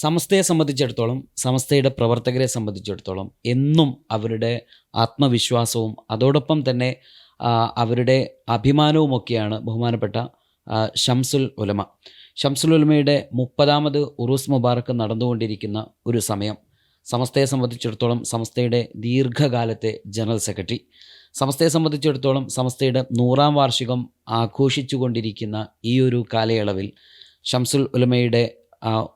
സമസ്തയെ സംബന്ധിച്ചിടത്തോളം, സമസ്തയുടെ പ്രവർത്തകരെ സംബന്ധിച്ചിടത്തോളം എന്നും അവരുടെ ആത്മവിശ്വാസവും അതോടൊപ്പം തന്നെ അവരുടെ അഭിമാനവുമൊക്കെയാണ് ബഹുമാനപ്പെട്ട ഷംസുൽ ഉലമ. ഷംസുൽ ഉലമയുടെ 30ാമത് ഉറൂസ് മുബാറക്ക് നടന്നുകൊണ്ടിരിക്കുന്ന ഒരു സമയം. സമസ്തയെ സംബന്ധിച്ചിടത്തോളം സമസ്തയുടെ ദീർഘകാലത്തെ ജനറൽ സെക്രട്ടറി, സമസ്തയെ സംബന്ധിച്ചിടത്തോളം സമസ്തയുടെ 100ാം വാർഷികം ആഘോഷിച്ചു കൊണ്ടിരിക്കുന്ന ഈ ഒരു കാലയളവിൽ ഷംസുൽ ഉലമയുടെ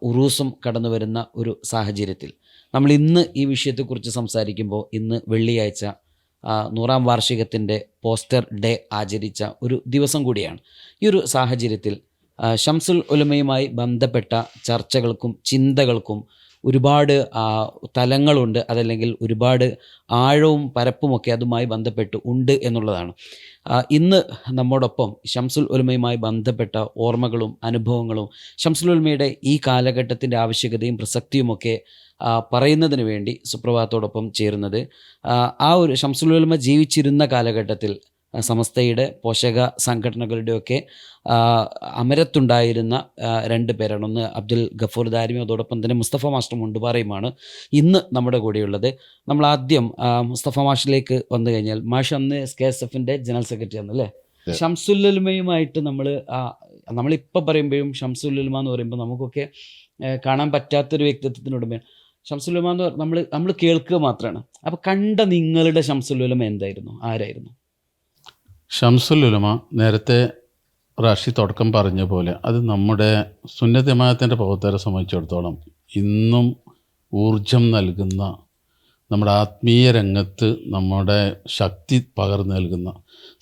ഉറൂസും കടന്നു വരുന്ന ഒരു സാഹചര്യത്തിൽ നമ്മൾ ഇന്ന് ഈ വിഷയത്തെക്കുറിച്ച് സംസാരിക്കുമ്പോൾ ഇന്ന് വെള്ളിയാഴ്ച 100ാം വാർഷികത്തിൻ്റെ പോസ്റ്റർ ഡേ ആചരിച്ച ഒരു ദിവസം കൂടിയാണ്. ഈ ഒരു സാഹചര്യത്തിൽ ഷംസുൽ ഉലമയുമായി ബന്ധപ്പെട്ട ചർച്ചകൾക്കും ചിന്തകൾക്കും ഒരുപാട് തലങ്ങളുണ്ട്, അതല്ലെങ്കിൽ ഒരുപാട് ആഴവും പരപ്പുമൊക്കെ അതുമായി ബന്ധപ്പെട്ട് ഉണ്ട് എന്നുള്ളതാണ്. ഇന്ന് നമ്മോടൊപ്പം ഷംസുൽ ഉലമയുമായി ബന്ധപ്പെട്ട ഓർമ്മകളും അനുഭവങ്ങളും ഷംസുൽ ഉലമയുടെ ഈ കാലഘട്ടത്തിൻ്റെ ആവശ്യകതയും പ്രസക്തിയുമൊക്കെ പറയുന്നതിന് വേണ്ടി സുപ്രഭാതത്തോടൊപ്പം ചേരുന്നത് ആ ഒരു ഷംസുൽ ഉലമ ജീവിച്ചിരുന്ന കാലഘട്ടത്തിൽ സമസ്തയുടെ പോഷക സംഘടനകളുടെയൊക്കെ അമരത്തുണ്ടായിരുന്ന 2 പേരാണ്. ഒന്ന് അബ്ദുൽ ഗഫൂർ ദാരിമി, അതോടൊപ്പം തന്നെ മുസ്തഫ മാസ്റ്റർ മുണ്ടുപാറയുമാണ് ഇന്ന് നമ്മുടെ കൂടെയുള്ളത്. നമ്മൾ ആദ്യം മുസ്തഫ മാഷിലേക്ക് വന്നു കഴിഞ്ഞാൽ, മാഷ് അന്ന് SKSF-ന്റെ ജനറൽ സെക്രട്ടറി ആണല്ലേ. ഷംസുൽ ഉലമയുമായിട്ട് നമ്മളിപ്പോൾ പറയുമ്പോഴും ഷംസുൽ ഉലമ എന്ന് പറയുമ്പോൾ നമുക്കൊക്കെ കാണാൻ പറ്റാത്തൊരു വ്യക്തിത്വത്തിനുടമയാണ് ഷംസുൽ ഉലമ എന്ന് നമ്മൾ കേൾക്കുക മാത്രമാണ്. അപ്പോൾ കണ്ട നിങ്ങളുടെ ഷംസുൽ ഉലമ എന്തായിരുന്നു, ആരായിരുന്നു? ഷംസുൽ ഉലമ നേരത്തെ റാഷി തുടക്കം പറഞ്ഞ പോലെ അത് നമ്മുടെ സുന്നത്ത് ജമാഅത്തിൻ്റെ പ്രവർത്തകരെ സംബന്ധിച്ചിടത്തോളം ഇന്നും ഊർജം നൽകുന്ന, നമ്മുടെ ആത്മീയ രംഗത്ത് നമ്മുടെ ശക്തി പകർന്നു നൽകുന്ന,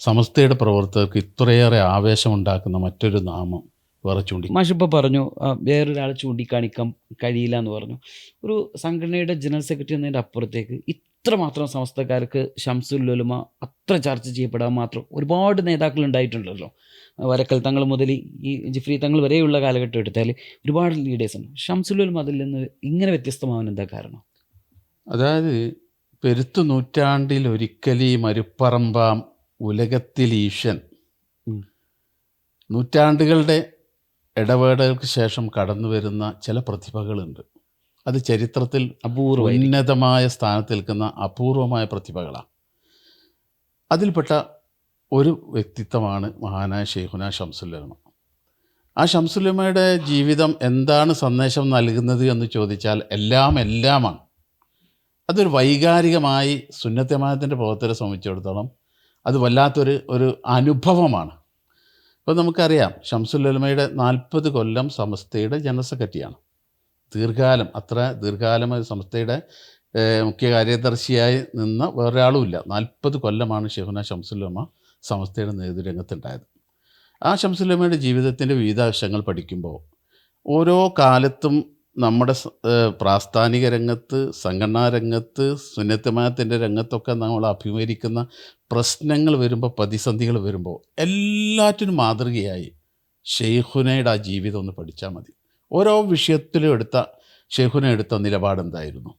സമസ്തയുടെ പ്രവർത്തകർക്ക് ഇത്രയേറെ ആവേശമുണ്ടാക്കുന്ന മറ്റൊരു നാമം വേറെ മാഷിപ്പോൾ പറഞ്ഞു വേറൊരാളെ ചൂണ്ടിക്കാണിക്കാൻ കഴിയില്ല എന്ന് പറഞ്ഞു. ഒരു സംഘടനയുടെ ജനറൽ സെക്രട്ടറി എന്നതിൻ്റെ അപ്പുറത്തേക്ക് ഇത്രമാത്രം സമസ്തക്കാർക്ക് ഷംസുൽ ഉലമ അത്ര ചർച്ച ചെയ്യപ്പെടാൻ മാത്രം ഒരുപാട് നേതാക്കൾ ഉണ്ടായിട്ടുണ്ടല്ലോ. വരക്കൽ തങ്ങൾ മുതൽ ഈ ജിഫ്രി തങ്ങൾ വരെയുള്ള കാലഘട്ടം എടുത്താൽ ഒരുപാട് ലീഡേഴ്സുണ്ട്. ഷംസുൽ ഉലമ അതിൽ നിന്ന് ഇങ്ങനെ വ്യത്യസ്തമാവാൻ എന്താ കാരണം? അതായത് പെരുത്തു നൂറ്റാണ്ടിൽ ഒരിക്കലീ മരുപ്പറമ്പാം ഉലകത്തിലീശൻ, നൂറ്റാണ്ടുകളുടെ ഇടവേളകൾക്ക് ശേഷം കടന്നു വരുന്ന ചില പ്രതിഭകളുണ്ട്. അത് ചരിത്രത്തിൽ ഉന്നതമായ സ്ഥാനത്ത് നിൽക്കുന്ന അപൂർവമായ പ്രതിഭകളാണ്. അതിൽപ്പെട്ട ഒരു വ്യക്തിത്വമാണ് മഹാനായ ഷെയ്ഖുന ഷംസുൽ ഉലമ. ആ ഷംസുൽ ഉലമയുടെ ജീവിതം എന്താണ് സന്ദേശം നൽകുന്നത് എന്ന് ചോദിച്ചാൽ എല്ലാമാണ്. അതൊരു വൈകാരികമായി സുന്നത്ത് ജമാഅത്തിൻ്റെ പ്രവർത്തകരെ സംബന്ധിച്ചിടത്തോളം അത് വല്ലാത്തൊരു അനുഭവമാണ്. ഇപ്പോൾ നമുക്കറിയാം, ഷംസുൽ ഉലമയുടെ 40 കൊല്ലം സമസ്തയുടെ ജനറൽ സെക്രട്ടറിയാണ്. ദീർഘകാലം സമസ്തയുടെ മുഖ്യ കാര്യദർശിയായി നിന്ന വേറൊരാളുമില്ല. 40 കൊല്ലമാണ് ഷെയ്ഖുന ഷംസുൽ ഉലമ സമസ്തയുടെ നേതൃരംഗത്തുണ്ടായത്. ആ ഷംസുൽ ഉലമയുടെ ജീവിതത്തിൻ്റെ വിവിധ വശങ്ങൾ പഠിക്കുമ്പോൾ ഓരോ കാലത്തും നമ്മുടെ പ്രാസ്ഥാനിക രംഗത്ത്, സംഘടനാ രംഗത്ത്, സുന്നത്ത് ജമാഅത്തിൻ്റെ രംഗത്തൊക്കെ നമ്മൾ അഭിമുഖീകരിക്കുന്ന പ്രശ്നങ്ങൾ വരുമ്പോൾ, പ്രതിസന്ധികൾ വരുമ്പോൾ എല്ലാറ്റിനും മാതൃകയായി ഷെയ്ഖുനയുടെ ആ ജീവിതം ഒന്ന് പഠിച്ചാൽ മതി. ഓരോ വിഷയത്തിലും ഷെയ്ഖുന എടുത്ത നിലപാടെന്തായിരുന്നു,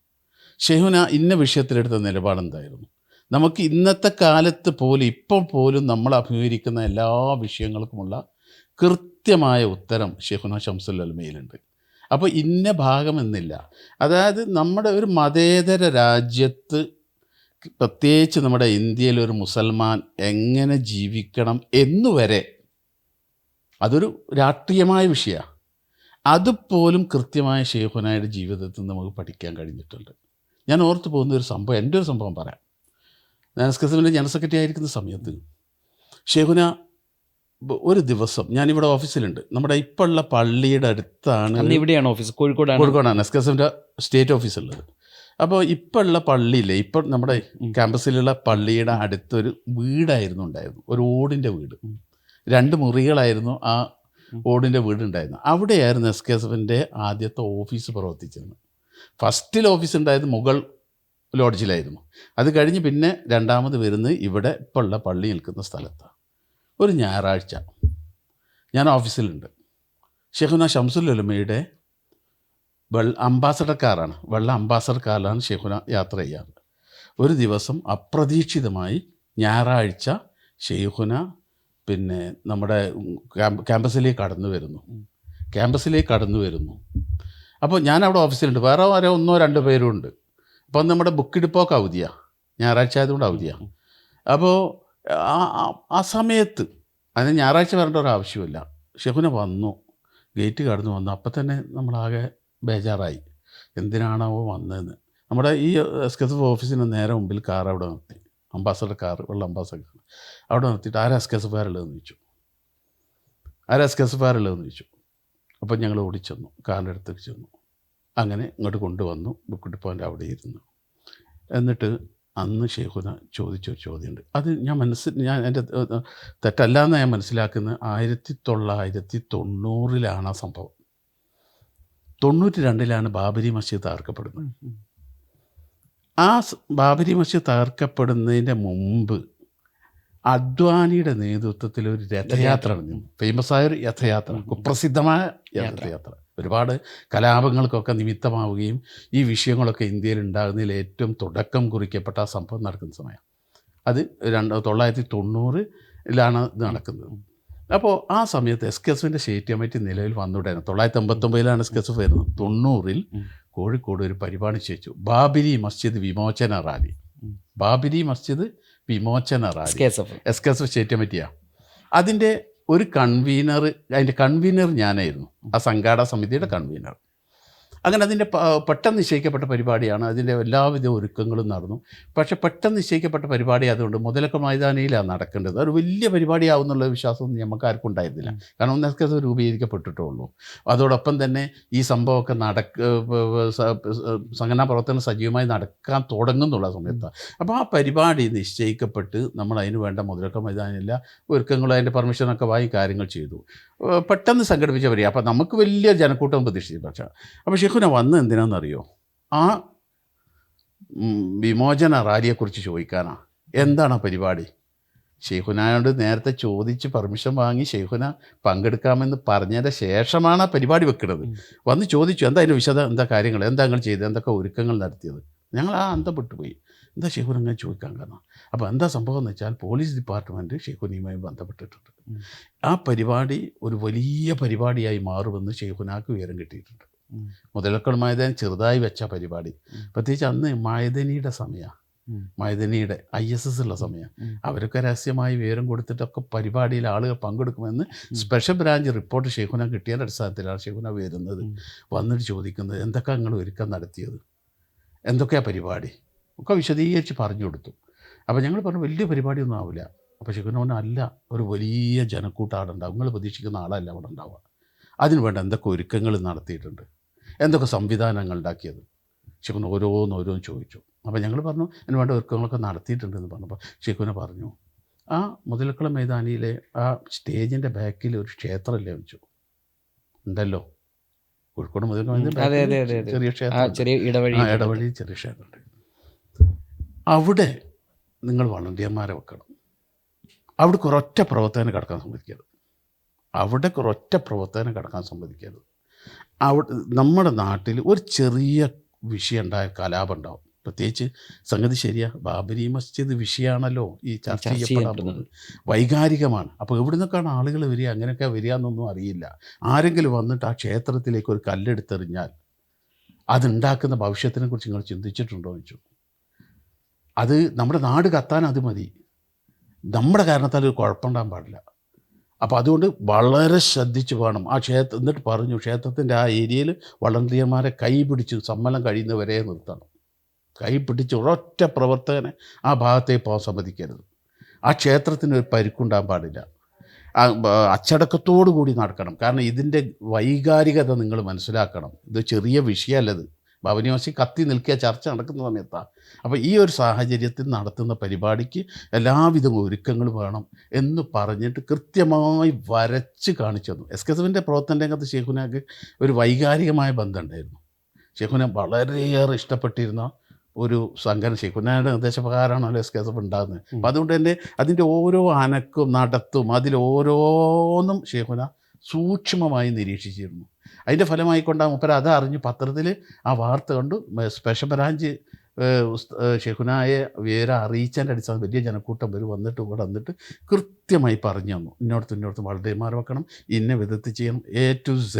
ഷെയ്ഖുന ഇന്ന വിഷയത്തിലെടുത്ത നിലപാടെന്തായിരുന്നു. നമുക്ക് ഇന്നത്തെ കാലത്ത് പോലും ഇപ്പോൾ പോലും നമ്മൾ അഭിമുഖീകരിക്കുന്ന എല്ലാ വിഷയങ്ങൾക്കുമുള്ള കൃത്യമായ ഉത്തരം ഷെയ്ഖുന ഷംസുൽ ഉലമയിലുണ്ട്. അപ്പോൾ ഇന്ന ഭാഗമെന്നില്ല. അതായത് നമ്മുടെ ഒരു മതേതര രാജ്യത്ത്, പ്രത്യേകിച്ച് നമ്മുടെ ഇന്ത്യയിൽ ഒരു മുസൽമാൻ എങ്ങനെ ജീവിക്കണം എന്നുവരെ, അതൊരു രാഷ്ട്രീയമായ വിഷയമാണ്, അതുപോലും കൃത്യമായ ഷെയ്ഖുനയുടെ ജീവിതത്തിൽ നമുക്ക് പഠിക്കാൻ കഴിഞ്ഞിട്ടുണ്ട്. ഞാൻ ഓർത്തു പോകുന്ന ഒരു സംഭവം, എൻ്റെ ഒരു സംഭവം പറയാം. ഞാൻ SKSF-ൻ്റെ ജനറൽ സെക്രട്ടറി ആയിരിക്കുന്ന സമയത്ത് ഷെയ്ഖുന ഒരു ദിവസം, ഞാനിവിടെ ഓഫീസിലുണ്ട്, നമ്മുടെ ഇപ്പോൾ ഉള്ള പള്ളിയുടെ അടുത്താണ്. ഇവിടെയാണ് ഓഫീസ്? കോഴിക്കോടാണ് SKSF-ൻ്റെ സ്റ്റേറ്റ് ഓഫീസുള്ളത്. അപ്പോൾ ഇപ്പോൾ ഉള്ള പള്ളിയില്ലേ, ഇപ്പോൾ നമ്മുടെ ക്യാമ്പസിലുള്ള പള്ളിയുടെ അടുത്തൊരു വീടായിരുന്നു ഉണ്ടായിരുന്നു, ഒരു ഓടിൻ്റെ വീട്. 2 മുറികളായിരുന്നു ആ ഓടിൻ്റെ വീടുണ്ടായിരുന്നു. അവിടെയായിരുന്നു SKSF-ൻ്റെ ആദ്യത്തെ ഓഫീസ് പ്രവർത്തിച്ചിരുന്നത്. ഫസ്റ്റിൽ ഓഫീസ് ഉണ്ടായത് മുഗൾ ലോഡ്ജിലായിരുന്നു. അത് കഴിഞ്ഞ് പിന്നെ രണ്ടാമത് വരുന്നത് ഇവിടെ ഇപ്പോൾ ഉള്ള പള്ളി നിൽക്കുന്ന സ്ഥലത്താണ്. ഒരു ഞായറാഴ്ച ഞാൻ ഓഫീസിലുണ്ട്. ഷെയ്ഖുന ഷംസുൽ ഉലമയുടെ അംബാസഡർ കാറിലാണ് ഷെയ്ഖുന യാത്ര ചെയ്യാറ്. ഒരു ദിവസം അപ്രതീക്ഷിതമായി ഞായറാഴ്ച ഷെയ്ഖുന നമ്മുടെ ക്യാമ്പസിലേക്ക് കടന്നു വരുന്നു. അപ്പോൾ ഞാനവിടെ ഓഫീസിലുണ്ട്, വേറെ വരെ 1-2 പേരും ഉണ്ട്. അപ്പം നമ്മുടെ ബുക്കെടുപ്പൊക്കെ അവധിയാണ്, ഞായറാഴ്ച ആയതുകൊണ്ട് അവധിയാണ്. അപ്പോൾ ആ സമയത്ത് അതിന് ഞായറാഴ്ച വരേണ്ട ഒരു ആവശ്യമില്ല. ഷെഹുന വന്നു, ഗേറ്റ് കടന്നു വന്നു. അപ്പം തന്നെ നമ്മളാകെ ബേജാറായി, എന്തിനാണാവോ വന്നതെന്ന്. നമ്മുടെ ഈ എസ്കെസഫ് ഓഫീസിന് നേരെ മുമ്പിൽ കാർ അവിടെ നിർത്തി, അംബാസഡർ കാർ, വെള്ള അംബാസഡർ കാർ അവിടെ നിർത്തിയിട്ട് ആരാ എസ്കെസഫുകാരുള്ളതെന്ന് ചോദിച്ചു. ആരാ എസ്കെസഫുകാരുള്ളതെന്ന് ചോദിച്ചു. അപ്പം ഞങ്ങൾ ഓടിച്ചെന്നു, കാറിൻ്റെ അടുത്തേക്ക് ചെന്നു. അങ്ങനെ ഇങ്ങോട്ട് കൊണ്ടുവന്നു, ബുക്ക് ഡിപ്പോൻ്റെ അവിടെ ഇരുന്നു. എന്നിട്ട് അന്ന് ഷെയ്ഖുന ചോദിച്ചൊരു ചോദ്യമുണ്ട്. അത് ഞാൻ എൻ്റെ തെറ്റല്ല എന്ന് ഞാൻ മനസ്സിലാക്കുന്നത്. 1990 ആ സംഭവം. 92 ബാബരി മസ്ജിദ് തകർക്കപ്പെടുന്നത്. ആ ബാബരി മസ്ജിദ് തകർക്കപ്പെടുന്നതിൻ്റെ മുമ്പ് അദ്വാനിയുടെ നേതൃത്വത്തിൽ ഒരു രഥയാത്ര നടന്നു. ഫേമസ് ആയൊരു രഥയാത്ര, കുപ്രസിദ്ധമായ രഥയാത്ര. ഒരുപാട് കലാപങ്ങൾക്കൊക്കെ നിമിത്തമാവുകയും ഈ വിഷയങ്ങളൊക്കെ ഇന്ത്യയിൽ ഉണ്ടാകുന്നതിൽ ഏറ്റവും തുടക്കം കുറിക്കപ്പെട്ട ആ സംഭവം നടക്കുന്ന സമയം. അത് 1990 ഇത് നടക്കുന്നത്. അപ്പോൾ ആ സമയത്ത് എസ്കെസഫിൻ്റെ സ്റ്റേറ്റ് കമ്മിറ്റി നിലവിൽ വന്നുകൂടായിരുന്നു. 1989 എസ്കെസഫ് വരുന്നത്. 90 കോഴിക്കോട് ഒരു പരിപാടി ചെയ്യിച്ചു, ബാബരി മസ്ജിദ് വിമോചന റാലി. ബാബരി മസ്ജിദ് വിമോചന റാലി എസ്കെസഫ് സ്റ്റേറ്റ് കമ്മിറ്റിയാണ്. അതിൻ്റെ ഒരു അതിൻ്റെ കൺവീനർ ഞാനായിരുന്നു, ആ സംഘാടക സമിതിയുടെ കൺവീനർ. അങ്ങനെ അതിൻ്റെ പെട്ടെന്ന് നിശ്ചയിക്കപ്പെട്ട പരിപാടിയാണ്. അതിൻ്റെ എല്ലാവിധ ഒരുക്കങ്ങളും നടന്നു. പക്ഷേ പെട്ടെന്ന് നിശ്ചയിക്കപ്പെട്ട പരിപാടി ആയതുകൊണ്ട് മുതലക്ക മൈതാനിയിലാണ് നടക്കേണ്ടത്. ഒരു വലിയ പരിപാടിയാവുന്നുള്ള വിശ്വാസമൊന്നും നമുക്ക് ആർക്കും ഉണ്ടായിരുന്നില്ല. കാരണം ഒന്നൊക്കെ അത് രൂപീകരിക്കപ്പെട്ടിട്ടുള്ളൂ. അതോടൊപ്പം തന്നെ ഈ സംഭവമൊക്കെ സംഘടനാ പ്രവർത്തനം സജീവമായി നടക്കാൻ തുടങ്ങുന്നുള്ള സമയത്താണ്. അപ്പോൾ ആ പരിപാടി നിശ്ചയിക്കപ്പെട്ട് നമ്മൾ അതിന് വേണ്ട മുതലക്ക മൈതാനിയില്ല ഒരുക്കങ്ങളും അതിൻ്റെ പെർമിഷനൊക്കെ വാങ്ങി കാര്യങ്ങൾ ചെയ്തു. പെട്ടെന്ന് സംഘടിപ്പിച്ച പരിപാടി. അപ്പോൾ നമുക്ക് വലിയ ജനക്കൂട്ടം പ്രതീക്ഷിച്ചു. പക്ഷേ അപ്പോൾ ഷെയ്ഖുന വന്ന് എന്തിനാണെന്നറിയോ? ആ വിമോചന റാലിയെക്കുറിച്ച് ചോദിക്കാനാണ്. എന്താണ് ആ പരിപാടി? ഷെയ്ഖുനയോട് നേരത്തെ ചോദിച്ച് പെർമിഷൻ വാങ്ങി ഷെയ്ഖുന പങ്കെടുക്കാമെന്ന് പറഞ്ഞതിൻ്റെ ശേഷമാണ് ആ പരിപാടി വെക്കുന്നത്. വന്ന് ചോദിച്ചു, എന്താ അതിൻ്റെ എന്താ കാര്യങ്ങൾ, എന്താ നിങ്ങൾ ചെയ്തത്, എന്തൊക്കെ ഒരുക്കങ്ങൾ നടത്തിയത്. ഞങ്ങൾ അന്തപ്പെട്ടു പോയി. എന്താ ഷെയ്ഖുന അങ്ങനെ ചോദിക്കാൻ കാരണം? അപ്പോൾ എന്താ സംഭവം എന്ന് വെച്ചാൽ പോലീസ് ഡിപ്പാർട്ട്മെൻറ്റ് ഷെയ്ഖുനയുമായി ബന്ധപ്പെട്ടിട്ടുണ്ട്. ആ പരിപാടി ഒരു വലിയ പരിപാടിയായി മാറുമെന്ന് ഷെയ്ഖുനാക്ക് വിവരം കിട്ടിയിട്ടുണ്ട്. മുതലക്കൽ മൈതാനി ചെറുതായി വെച്ച പരിപാടി, പ്രത്യേകിച്ച് അന്ന് മൈദനിയുടെ സമയമാണ്, മൈദനിയുടെ ISS ഉള്ള സമയം. അവരൊക്കെ രഹസ്യമായി വിവരം കൊടുത്തിട്ടൊക്കെ പരിപാടിയിൽ ആളുകൾ പങ്കെടുക്കുമെന്ന് സ്പെഷ്യൽ ബ്രാഞ്ച് റിപ്പോർട്ട് ഷെയ്ഖുന കിട്ടിയതിൻ്റെ അടിസ്ഥാനത്തിലാണ് ഷെയ്ഖുന വരുന്നത്. വന്നിട്ട് ചോദിക്കുന്നത്, എന്തൊക്കെ നിങ്ങൾ ഒരുക്കം നടത്തിയത്, എന്തൊക്കെയാണ് പരിപാടി ഒക്കെ വിശദീകരിച്ച് പറഞ്ഞു കൊടുത്തു. അപ്പോൾ ഞങ്ങൾ പറഞ്ഞു വലിയ പരിപാടിയൊന്നും ആവില്ല. അപ്പോൾ ഷെയ്ഖുന പറഞ്ഞു, അല്ല, ഒരു വലിയ ജനക്കൂട്ടം അവിടെ ഉണ്ടാവും, നിങ്ങൾ പ്രതീക്ഷിക്കുന്ന ആളല്ല അവിടെ ഉണ്ടാവുക. അതിന് വേണ്ട എന്തൊക്കെ ഒരുക്കങ്ങൾ നടത്തിയിട്ടുണ്ട്, എന്തൊക്കെ സംവിധാനങ്ങൾ ഉണ്ടാക്കിയത്. ഷെയ്ഖുന ഓരോന്ന് ചോദിച്ചു. അപ്പോൾ ഞങ്ങൾ പറഞ്ഞു അതിന് വേണ്ട ഒരുക്കങ്ങളൊക്കെ നടത്തിയിട്ടുണ്ടെന്ന് പറഞ്ഞപ്പോൾ ഷെയ്ഖുന പറഞ്ഞു, ആ മുതലക്കുള മൈതാനിയിലെ ആ സ്റ്റേജിൻ്റെ ബാക്കിൽ ഒരു ക്ഷേത്രമല്ലേ വെച്ചു ഉണ്ടല്ലോ, കോഴിക്കോട് മുതലക്കുള ചെറിയ ക്ഷേത്രം, ഇടവഴി ചെറിയ ക്ഷേത്രമുണ്ട്. അവിടെ നിങ്ങൾ വളണ്ടിയർമാരെ വെക്കണം. അവിടെ ഒരൊറ്റ പ്രവർത്തനം കിടക്കാൻ സമ്മതിക്കരുത്. അവിടെ നമ്മുടെ നാട്ടിൽ ഒരു ചെറിയ വിഷയം ഉണ്ടായ കലാപം ഉണ്ടാവും. പ്രത്യേകിച്ച് സംഗതി ശരിയാണ്, ബാബരി മസ്ജിദ് വിഷയമാണല്ലോ ഈ ചർച്ച ചെയ്യപ്പെടുന്നത്, വൈകാരികമാണ്. അപ്പോൾ എവിടെ നിന്നൊക്കെയാണ് ആളുകൾ വരിക, അങ്ങനെയൊക്കെ വരിക എന്നൊന്നും അറിയില്ല. ആരെങ്കിലും വന്നിട്ട് ആ ക്ഷേത്രത്തിലേക്ക് ഒരു കല്ലെടുത്തെറിഞ്ഞാൽ അതുണ്ടാക്കുന്ന ഭവിഷ്യത്തിനെ കുറിച്ച് നിങ്ങൾ ചിന്തിച്ചിട്ടുണ്ടോ എന്ന് ചോദിച്ചു. അത് നമ്മുടെ നാട് കത്താൻ അത് മതി, നമ്മുടെ കാരണത്താൽ ഒരു കുഴപ്പമുണ്ടാകാൻ പാടില്ല. അപ്പോൾ അതുകൊണ്ട് വളരെ ശ്രദ്ധിച്ച് വേണം ആ ക്ഷേത്രം. എന്നിട്ട് പറഞ്ഞു, ക്ഷേത്രത്തിൻ്റെ ആ ഏരിയയിൽ വളണ്ടിയർമാരെ കൈ പിടിച്ച് സമ്മേളനം കഴിയുന്നവരെ നിർത്തണം. കൈ പിടിച്ച് ഒരൊറ്റ പ്രവർത്തകനെ ആ ഭാഗത്തേക്ക് പോകാൻ സമ്മതിക്കരുത്. ആ ക്ഷേത്രത്തിന് ഒരു പരിക്കുണ്ടാകാൻ പാടില്ല. അച്ചടക്കത്തോടു കൂടി നടക്കണം. കാരണം ഇതിൻ്റെ വൈകാരികത നിങ്ങൾ മനസ്സിലാക്കണം. ഇത് ചെറിയ വിഷയമല്ലത്. ബാബരി മസ്ജിദ് കത്തി നിൽക്കുക ചർച്ച നടക്കുന്ന സമയത്താണ്. അപ്പോൾ ഈ ഒരു സാഹചര്യത്തിൽ നടത്തുന്ന പരിപാടിക്ക് എല്ലാവിധ ഒരുക്കങ്ങളും വേണം എന്ന് പറഞ്ഞിട്ട് കൃത്യമായി വരച്ച് കാണിച്ചു തന്നു. എസ്കെസഫിൻ്റെ പ്രവർത്തന രംഗത്ത് ഷെയ്ഖുനക്ക് ഒരു വൈകാരികമായ ബന്ധമുണ്ടായിരുന്നു. ഷെയ്ഖുന വളരെയേറെ ഇഷ്ടപ്പെട്ടിരുന്ന ഒരു സംഘടന, ഷെയ്ഖുനയുടെ നിർദ്ദേശപ്രകാരമാണല്ലോ എസ്കെസഫ് ഉണ്ടാകുന്നത്. അപ്പം അതുകൊണ്ട് തന്നെ അതിൻ്റെ ഓരോ അനക്കും നടത്തും അതിലോരോന്നും ഷെയ്ഖുന സൂക്ഷ്മമായി നിരീക്ഷിച്ചിരുന്നു. അതിൻ്റെ ഫലമായിക്കൊണ്ടാണ് മൂപ്പര് അത് അറിഞ്ഞ് പത്രത്തിൽ ആ വാർത്ത കണ്ടു. സ്പെഷ്യൽ ബ്രാഞ്ച് ഷെഹുനായെ വിവരം അറിയിച്ചതിൻ്റെ അടിസ്ഥാനം വലിയ ജനക്കൂട്ടം വരും വന്നിട്ട് ഇവിടെ വന്നിട്ട് കൃത്യമായി പറഞ്ഞു തന്നു, ഇന്നോടത്ത് വളരെമാർ വെക്കണം, ഇന്ന വിധത്തിൽ ചെയ്യണം, A to Z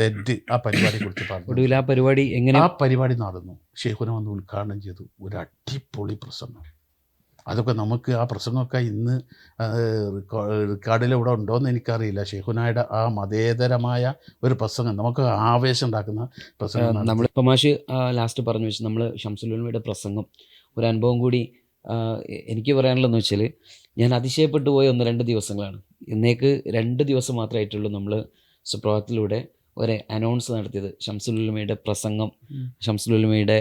ആ പരിപാടിയെക്കുറിച്ച് പറഞ്ഞു. ഒടുവിൽ ആ പരിപാടി എങ്ങനെ ആ പരിപാടി നടന്നു. ഷെയ്ഖുന വന്ന് ഉദ്ഘാടനം ചെയ്തു. ഒരു അടിപൊളി പ്രസംഗം. അതൊക്കെ നമുക്ക് ആ പ്രസംഗമൊക്കെ ഇന്ന് റെക്കോർഡിലിവിടെ ഉണ്ടോയെന്ന് എനിക്കറിയില്ല. ഷെയ്ഖുനായുടെ ആ മതേതരമായ ഒരു പ്രസംഗം, നമുക്ക് ആവേശം ഉണ്ടാക്കുന്ന പ്രസംഗം. നമ്മളിപ്പോൾ മാഷ് ലാസ്റ്റ് പറഞ്ഞു വെച്ച് നമ്മൾ ഷംസുൽ ഉലമയുടെ പ്രസംഗം ഒരു അനുഭവം കൂടി എനിക്ക് പറയാനുള്ളതെന്ന് വെച്ചാൽ, ഞാൻ അതിശയപ്പെട്ടു പോയ 1-2 ദിവസങ്ങളാണ്. ഇന്നേക്ക് 2 ദിവസം മാത്രമായിട്ടുള്ളൂ നമ്മൾ സുപ്രഭാതത്തിലൂടെ ഒരു അനൗൺസ് നടത്തിയത്. ഷംസുൽ ഉലമയുടെ പ്രസംഗം, ഷംസുൽ ഉലമയുടെ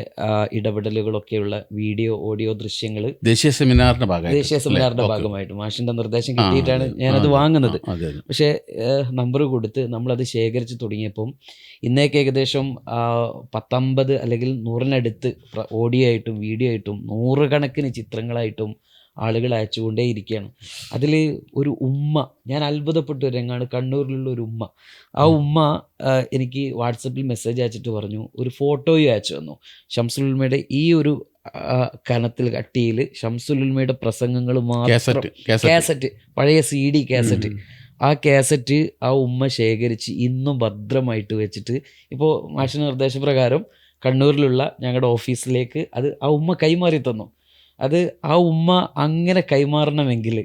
ഇടപെടലുകളൊക്കെയുള്ള വീഡിയോ ഓഡിയോ ദൃശ്യങ്ങൾ ദേശീയ സെമിനാറിൻ്റെ ഭാഗമായിട്ട് മാഷിൻ്റെ നിർദ്ദേശം കിട്ടിയിട്ടാണ് ഞാനത് വാങ്ങുന്നത്. പക്ഷേ നമ്പർ കൊടുത്ത് നമ്മളത് ശേഖരിച്ച് തുടങ്ങിയപ്പം ഇന്നേക്ക് ഏകദേശം 50 അല്ലെങ്കിൽ 100-നടുത്ത് ഓഡിയോ ആയിട്ടും വീഡിയോ ആയിട്ടും 100 ചിത്രങ്ങളായിട്ടും ആളുകൾ അയച്ചുകൊണ്ടേയിരിക്കുകയാണ്. അതിൽ ഒരു ഉമ്മ, ഞാൻ അത്ഭുതപ്പെട്ട ഒരു രംഗമാണ്. കണ്ണൂരിലുള്ള ഒരു ഉമ്മ. ആ ഉമ്മ എനിക്ക് വാട്സപ്പിൽ മെസ്സേജ് അയച്ചിട്ട് പറഞ്ഞു, ഒരു ഫോട്ടോയും അയച്ചു തന്നു. ഷംസുൽ ഉലമയുടെ ഈ ഒരു കട്ടിയിൽ ഷംസുൽ ഉലമയുടെ പ്രസംഗങ്ങൾ മാത്രം, കാസറ്റ്, പഴയ CD കാസറ്റ്, ആ കാസറ്റ് ആ ഉമ്മ ശേഖരിച്ച് ഇന്നും ഭദ്രമായിട്ട് വെച്ചിട്ട് ഇപ്പോൾ മാഷിൻ്റെ നിർദ്ദേശപ്രകാരം കണ്ണൂരിലുള്ള ഞങ്ങളുടെ ഓഫീസിലേക്ക് അത് ആ ഉമ്മ കൈമാറി തന്നു. അത് ആ ഉമ്മ അങ്ങനെ കൈമാറണമെങ്കിൽ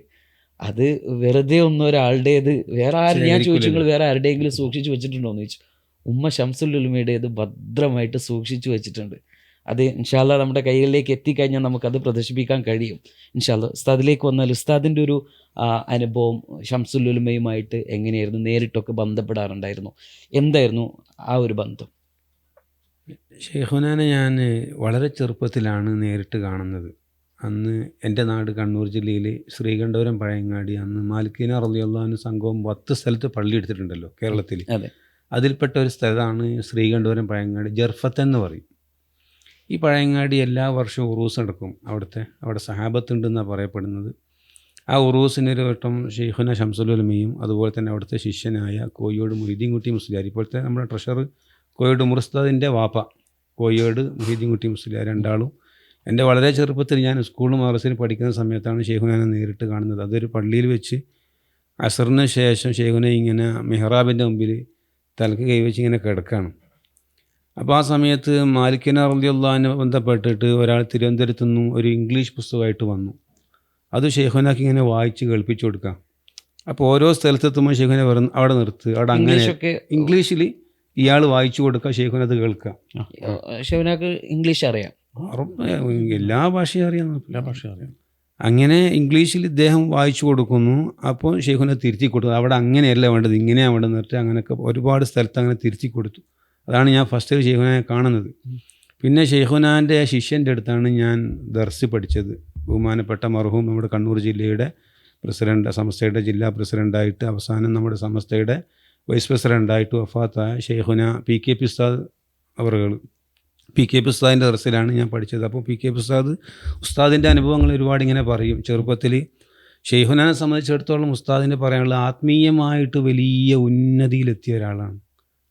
അത് വെറുതെ ഒന്നും ഒരാളുടേത് വേറെ ആരും, ഞാൻ ചോദിച്ചു നിങ്ങൾ വേറെ ആരുടെയെങ്കിലും സൂക്ഷിച്ചു വെച്ചിട്ടുണ്ടോ എന്ന് ചോദിച്ചു. ഉമ്മ ഷംസുൽ ഉലമയുടേത് ഭദ്രമായിട്ട് സൂക്ഷിച്ചു വെച്ചിട്ടുണ്ട്. അത് ഇൻഷാ അല്ലാഹ് നമ്മുടെ കൈകളിലേക്ക് എത്തിക്കഴിഞ്ഞാൽ നമുക്കത് പ്രദർശിപ്പിക്കാൻ കഴിയും. ഇൻഷാ അല്ലാഹ് ഉസ്താദിലേക്ക് വന്നാൽ ഉസ്താദിൻ്റെ ഒരു അനുഭവം ഷംസുൽ ഉലമയുമായിട്ട് എങ്ങനെയായിരുന്നു? നേരിട്ടൊക്കെ ബന്ധപ്പെടാറുണ്ടായിരുന്നു? എന്തായിരുന്നു ആ ഒരു ബന്ധം? ഷെയ്ഖുനാനെ ഞാൻ വളരെ ചെറുപ്പത്തിലാണ് നേരിട്ട് കാണുന്നത്. അന്ന് എൻ്റെ നാട് കണ്ണൂർ ജില്ലയിൽ ശ്രീകണ്ഠപുരം പഴയങ്ങാടി. അന്ന് മാലിക്കിന റളിയല്ലാഹു അൻഹു സംഘവും 10 സ്ഥലത്ത് പള്ളി എടുത്തിട്ടുണ്ടല്ലോ കേരളത്തിൽ. അതിൽപ്പെട്ട ഒരു സ്ഥലമാണ് ശ്രീകണ്ഠപുരം പഴയങ്ങാടി, ജർഫത്ത് എന്ന് പറയും. ഈ പഴയങ്ങാടി എല്ലാ വർഷവും ഉറൂസ് നടക്കും. അവിടെ സഹാബത്തുണ്ടെന്നാണ് പറയപ്പെടുന്നത്. ആ ഉറൂസിനൊരു വട്ടം ഷെയ്ഖുന ഷംസുൽ ഉലമയും അതുപോലെ തന്നെ അവിടുത്തെ ശിഷ്യനായ കോഴിയോട് മുഹീദ്ദീൻ കുട്ടി മുസ്ലിയാർ, ഇപ്പോഴത്തെ നമ്മുടെ ട്രഷറർ കോഴിയോട് മുറുസ്താദിൻ്റെ വാപ്പ കോഴിയോട് മുഹീദ്ദീൻ കുട്ടി മുസ്ലിയാർ, രണ്ടാളും എൻ്റെ വളരെ ചെറുപ്പത്തിൽ ഞാൻ സ്കൂളും മദ്രസയിൽ പഠിക്കുന്ന സമയത്താണ് ഷെയ്ഖുനാനെ നേരിട്ട് കാണുന്നത്. അതൊരു പള്ളിയിൽ വെച്ച് അസറിന് ശേഷം ഷെയ്ഖുന ഇങ്ങനെ മെഹ്റാബിൻ്റെ മുമ്പിൽ തലക്ക് കൈവച്ച് ഇങ്ങനെ കിടക്കുകയാണ്. അപ്പോൾ ആ സമയത്ത് മാലിക്കിന റളിയല്ലാഹു അൻഹു ബന്ധപ്പെട്ടിട്ട് ഒരാൾ തിരുവനന്തപുരത്തു നിന്നും ഒരു ഇംഗ്ലീഷ് പുസ്തകമായിട്ട് വന്നു. അത് ഷെയ്ഖുനാക്ക് ഇങ്ങനെ വായിച്ച് കേൾപ്പിച്ചു കൊടുക്കാം. അപ്പോൾ ഓരോ സ്ഥലത്തെത്തുമ്പോൾ ഷെയ്ഖുന പറഞ്ഞു അവിടെ നിർത്ത്, അവിടെ അങ്ങനെ ഇംഗ്ലീഷിൽ ഇയാൾ വായിച്ചു കൊടുക്കുക, ഷെയ്ഖുന അത് കേൾക്കുക. ഷെയ്ഖുനാക്ക് ഇംഗ്ലീഷ് അറിയാം, എല്ലാ ഭാഷയും അറിയാം. അങ്ങനെ ഇംഗ്ലീഷിൽ ഇദ്ദേഹം വായിച്ചു കൊടുക്കുന്നു. അപ്പോൾ ഷെയ്ഖുന തിരുത്തി കൊടുത്തു. അവിടെ അങ്ങനെയല്ല വേണ്ടത്, ഇങ്ങനെയാണ് വേണ്ടത് എന്നിട്ട് അങ്ങനെയൊക്കെ ഒരുപാട് സ്ഥലത്ത് അങ്ങനെ തിരുത്തി കൊടുത്തു. അതാണ് ഞാൻ ഫസ്റ്റ് ഷെയ്ഖുനാനെ കാണുന്നത്. പിന്നെ ഷെയ്ഖുനാൻ്റെ ശിഷ്യൻ്റെ അടുത്താണ് ഞാൻ ദർസ് പഠിച്ചത്. ബഹുമാനപ്പെട്ട മർഹൂം നമ്മുടെ കണ്ണൂർ ജില്ലയുടെ പ്രസിഡന്റ്, സമസ്തയുടെ ജില്ലാ പ്രസിഡൻ്റായിട്ട്, അവസാനം നമ്മുടെ സമസ്തയുടെ വൈസ് പ്രസിഡൻ്റായിട്ട് വഫാത്തായ ഷെയ്ഖുന PKP ഉസ്താദ് അവറുകൾ, PKP ഉസ്താദിൻ്റെ ദർസിലാണ് ഞാൻ പഠിച്ചത്. അപ്പോൾ PKP ഉസ്താദിൻ്റെ അനുഭവങ്ങൾ ഒരുപാട് ഇങ്ങനെ പറയും. ചെറുപ്പത്തിൽ ഷെയ്ഖുനാനെ സംബന്ധിച്ചിടത്തോളം ഉസ്താദിന് പറയാനുള്ള ആത്മീയമായിട്ട് വലിയ ഉന്നതിയിലെത്തിയ ഒരാളാണ്.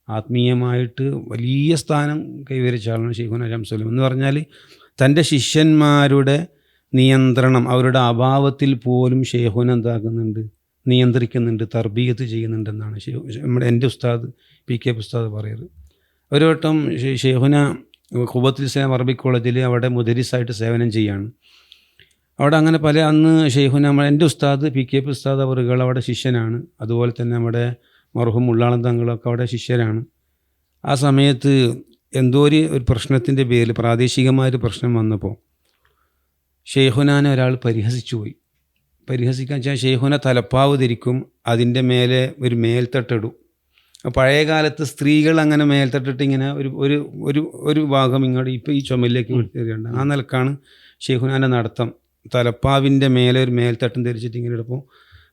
ആത്മീയമായിട്ട് വലിയ സ്ഥാനം കൈവരിച്ച ആളാണ് ഷെയ്ഖുന ഷംസുൽ ഉലമ എന്ന് പറഞ്ഞാൽ. തൻ്റെ ശിഷ്യന്മാരുടെ നിയന്ത്രണം, അവരുടെ അഭാവത്തിൽ പോലും ഷെയ്ഖുന എന്താക്കുന്നുണ്ട്, നിയന്ത്രിക്കുന്നുണ്ട്, തർബീയത്ത് ചെയ്യുന്നുണ്ടെന്നാണ് എൻ്റെ ഉസ്താദ് PKP ഉസ്താദ് പറയുന്നത്. ഒരു വട്ടം ഷെയ്ഖുന ഖുവത്തുൽ ഇസ്ലാം അറബിക് കോളേജിൽ അവിടെ മുദരിസായിട്ട് സേവനം ചെയ്യാണ്. അവിടെ അങ്ങനെ അന്ന് ഷെയ്ഖുന എൻ്റെ ഉസ്താദ് PKP ഉസ്താദ് അവറുകൾ അവിടെ ശിഷ്യനാണ്. അതുപോലെ തന്നെ നമ്മുടെ മർഹൂം ഉള്ളാളം തങ്ങളൊക്കെ അവിടെ ശിഷ്യരാണ്. ആ സമയത്ത് എന്തോ ഒരു പ്രശ്നത്തിൻ്റെ പേരിൽ പ്രാദേശികമായൊരു പ്രശ്നം വന്നപ്പോൾ ഷെയ്ഖുനാനെ ഒരാൾ പരിഹസിച്ചു പോയി. പരിഹസിക്കാൻ വെച്ചാൽ ഷെയ്ഖുന തലപ്പാവ് ധരിക്കും, അതിൻ്റെ മേലെ ഒരു മേൽത്തട്ടിടും. പഴയ കാലത്ത് സ്ത്രീകൾ അങ്ങനെ മേൽത്തട്ടിട്ട് ഇങ്ങനെ ഒരു ഭാഗം ഇങ്ങോട്ട് ഇപ്പോൾ ഈ ചുമലിലേക്ക് വിട്ടുതരികയുണ്ട്. ആ നിലക്കാണ് ഷെയ്ഖുനാൻ്റെ നടത്തം. തലപ്പാവിൻ്റെ മേലെ ഒരു മേൽത്തട്ടും ധരിച്ചിട്ട് ഇങ്ങനെ എടുപ്പോൾ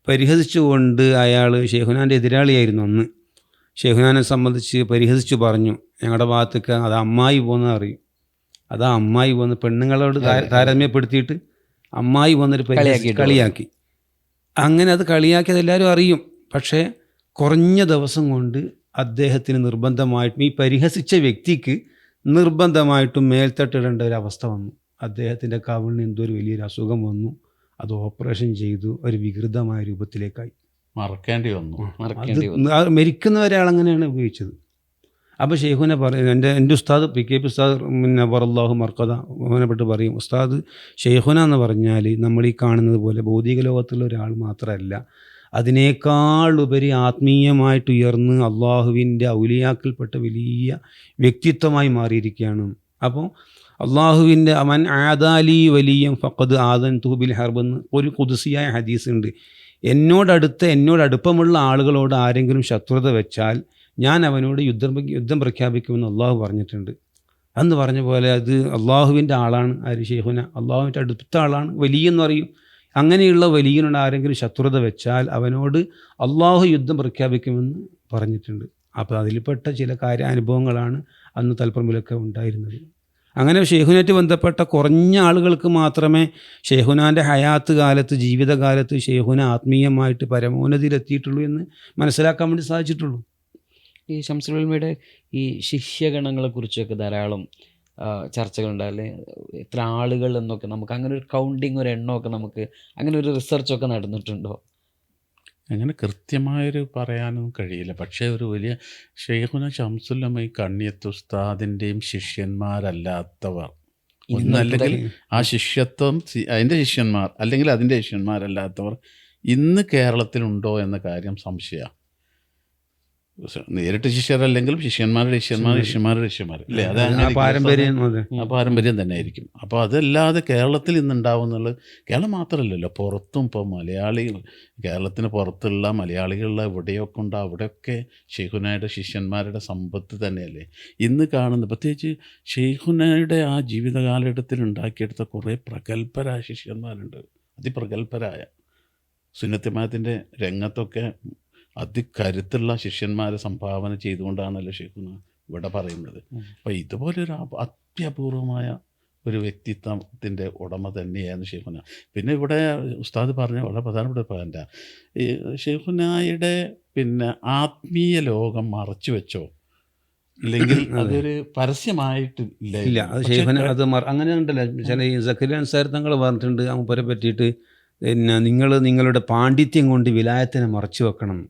പരിഹസിച്ചുകൊണ്ട് അയാൾ ഷെയ്ഖുനാൻ്റെ എതിരാളിയായിരുന്നു അന്ന്. ഷെയ്ഖുനാനെ സംബന്ധിച്ച് പരിഹസിച്ചു പറഞ്ഞു, ഞങ്ങളുടെ ഭാഗത്തേക്ക് അത് അമ്മായി പോകുന്നത് അറിയും, അതാ അമ്മായി പോകുന്ന പെണ്ണുങ്ങളോട് താരതമ്യപ്പെടുത്തിയിട്ട് അമ്മായി പോകുന്നൊരു കളിയാക്കി. അങ്ങനെ അത് കളിയാക്കിയത് എല്ലാവരും അറിയും. പക്ഷേ കുറഞ്ഞ ദിവസം കൊണ്ട് അദ്ദേഹത്തിന് നിർബന്ധമായിട്ടും ഈ പരിഹസിച്ച വ്യക്തിക്ക് നിർബന്ധമായിട്ടും മേൽത്തട്ടിടേണ്ട ഒരു അവസ്ഥ വന്നു. അദ്ദേഹത്തിൻ്റെ കവിളിന് എന്തോ ഒരു വലിയൊരു അസുഖം വന്നു, അത് ഓപ്പറേഷൻ ചെയ്തു, ഒരു വികൃതമായ രൂപത്തിലേക്കായി. മറക്കേണ്ടി വന്നു. അത് മരിക്കുന്നവരെ അങ്ങനെയാണ് ഉപയോഗിച്ചത്. അപ്പോൾ ഷെയ്ഖുന പറയും, എൻ്റെ ഉസ്താദ് PK ഉസ്താദ് പിന്നെ വറല്ലാഹു മർക്കഥ ബഹുമാനപ്പെട്ട് പറയും, ഉസ്താദ് ഷെയ്ഖുന എന്ന് പറഞ്ഞാൽ നമ്മൾ ഈ കാണുന്നത് പോലെ ഭൗതിക ലോകത്തുള്ള ഒരാൾ മാത്രമല്ല, അതിനേക്കാൾ ഉപരി ആത്മീയമായിട്ട് ഉയർന്ന് അള്ളാഹുവിൻ്റെ ഔലിയാക്കൽപ്പെട്ട വലിയ വ്യക്തിത്വമായി മാറിയിരിക്കുകയാണ്. അപ്പോൾ അള്ളാഹുവിൻ്റെ മൻ ആദാലി വലിയം ഫഖദ് ആദൻ തുബിൽ ഹർബ് എന്ന് ഒരു ഖുദ്സിയായ ഹദീസ് ഉണ്ട്. എന്നോടടുപ്പമുള്ള ആളുകളോട് ആരെങ്കിലും ശത്രുത വെച്ചാൽ ഞാൻ അവനോട് യുദ്ധം പ്രഖ്യാപിക്കുമെന്ന് അള്ളാഹു പറഞ്ഞിട്ടുണ്ട്. അന്ന് പറഞ്ഞ പോലെ അത് അള്ളാഹുവിൻ്റെ ആളാണ് ആര്? ഷെയ്ഖുന. അള്ളാഹുവിൻ്റെ അടുത്ത ആളാണ്, വലിയെന്ന് പറയും. അങ്ങനെയുള്ള വലിയനോട് ആരെങ്കിലും ശത്രുത വെച്ചാൽ അവനോട് അള്ളാഹു യുദ്ധം പ്രഖ്യാപിക്കുമെന്ന് പറഞ്ഞിട്ടുണ്ട്. അപ്പോൾ അതിൽപ്പെട്ട ചില അനുഭവങ്ങളാണ് അന്ന് തൽപ്പറമ്പിലൊക്കെ ഉണ്ടായിരുന്നത്. അങ്ങനെ ഷെയ്ഖുനായിട്ട് ബന്ധപ്പെട്ട കുറഞ്ഞ ആളുകൾക്ക് മാത്രമേ ഷെയ്ഖുനാൻ്റെ ഹയാത്ത് കാലത്ത്, ജീവിതകാലത്ത് ഷെയ്ഖുന ആത്മീയമായിട്ട് പരമോന്നതിയിലെത്തിയിട്ടുള്ളൂ എന്ന് മനസ്സിലാക്കാൻ വേണ്ടി സാധിച്ചിട്ടുള്ളൂ. ഈ ശംസുൽ ഉലമയുടെ ഈ ശിഷ്യഗണങ്ങളെക്കുറിച്ചൊക്കെ ധാരാളം ചർച്ചകളുണ്ടല്ലേ? എത്ര ആളുകൾ എന്നൊക്കെ നമുക്ക് അങ്ങനെ ഒരു കൗണ്ടിങ്, ഒരു എണ്ണമൊക്കെ നമുക്ക് അങ്ങനെ ഒരു റിസർച്ചൊക്കെ നടന്നിട്ടുണ്ടോ? അങ്ങനെ കൃത്യമായൊരു പറയാനൊന്നും കഴിയില്ല. പക്ഷേ ഒരു വലിയ ഷെയ്ഖുന ശംസുൽ ഉലമ ഈ കണ്ണിയത്ത് ഉസ്താദിൻ്റെയും ശിഷ്യന്മാരല്ലാത്തവർ, ഒന്നല്ലെങ്കിൽ ആ ശിഷ്യത്വം അതിൻ്റെ ശിഷ്യന്മാർ അല്ലെങ്കിൽ അതിൻ്റെ ശിഷ്യന്മാരല്ലാത്തവർ ഇന്ന് കേരളത്തിലുണ്ടോ എന്ന കാര്യം സംശയമാണ്. നേരിട്ട് ശിഷ്യരല്ലെങ്കിലും ശിഷ്യന്മാരുടെ ശിഷ്യന്മാർ അല്ലേ? അതാണ് പാരമ്പര്യം തന്നെ ആയിരിക്കും. അപ്പോൾ അതല്ലാതെ കേരളത്തിൽ ഇന്നുണ്ടാവും എന്നുള്ളത്, കേരളം മാത്രമല്ലല്ലോ, പുറത്തും ഇപ്പോൾ മലയാളികൾ, കേരളത്തിന് പുറത്തുള്ള മലയാളികളുള്ള എവിടെയൊക്കെ ഉണ്ടോ അവിടെയൊക്കെ ഷെയ്ഖുനയുടെ ശിഷ്യന്മാരുടെ സമ്പത്ത് തന്നെയല്ലേ ഇന്ന് കാണുന്നത്. പ്രത്യേകിച്ച് ഷെയ്ഖുനയുടെ ആ ജീവിത കാലഘട്ടത്തിൽ ഉണ്ടാക്കിയെടുത്ത കുറേ പ്രഗത്ഭരായ ശിഷ്യന്മാരുണ്ട്, അതിപ്രഗത്ഭരായ. സുന്നത്തിമാത്തിൻ്റെ രംഗത്തൊക്കെ അതികരുത്തുള്ള ശിഷ്യന്മാരെ സംഭാവന ചെയ്തുകൊണ്ടാണല്ലോ ഷെയ്ഖുന ഇവിടെ പറയുന്നത്. അപ്പോൾ ഇതുപോലൊരു അത്യപൂർവമായ ഒരു വ്യക്തിത്വത്തിൻ്റെ ഉടമ തന്നെയാണ് ഷെയ്ഖുന. പിന്നെ ഇവിടെ ഉസ്താദ് പറഞ്ഞ വളരെ പ്രധാനപ്പെട്ട പോയിൻ്റാണ്, ഈ ഷെയ്ഖുനായുടെ പിന്നെ ആത്മീയ ലോകം മറച്ചു വെച്ചോ ഇല്ലെങ്കിൽ അതൊരു പരസ്യമായിട്ട് ഇല്ല. അത് ഷെയ്ഖുന അത് അങ്ങനെ ഉണ്ടല്ലോ. ചില ഈ സക്കരിയ അൻസാരി തങ്ങൾ പറഞ്ഞിട്ടുണ്ട് അവരെ പറ്റിയിട്ട്, പിന്നെ നിങ്ങളുടെ പാണ്ഡിത്യം കൊണ്ട് വിലായത്തിനെ മറച്ചു വെക്കണം.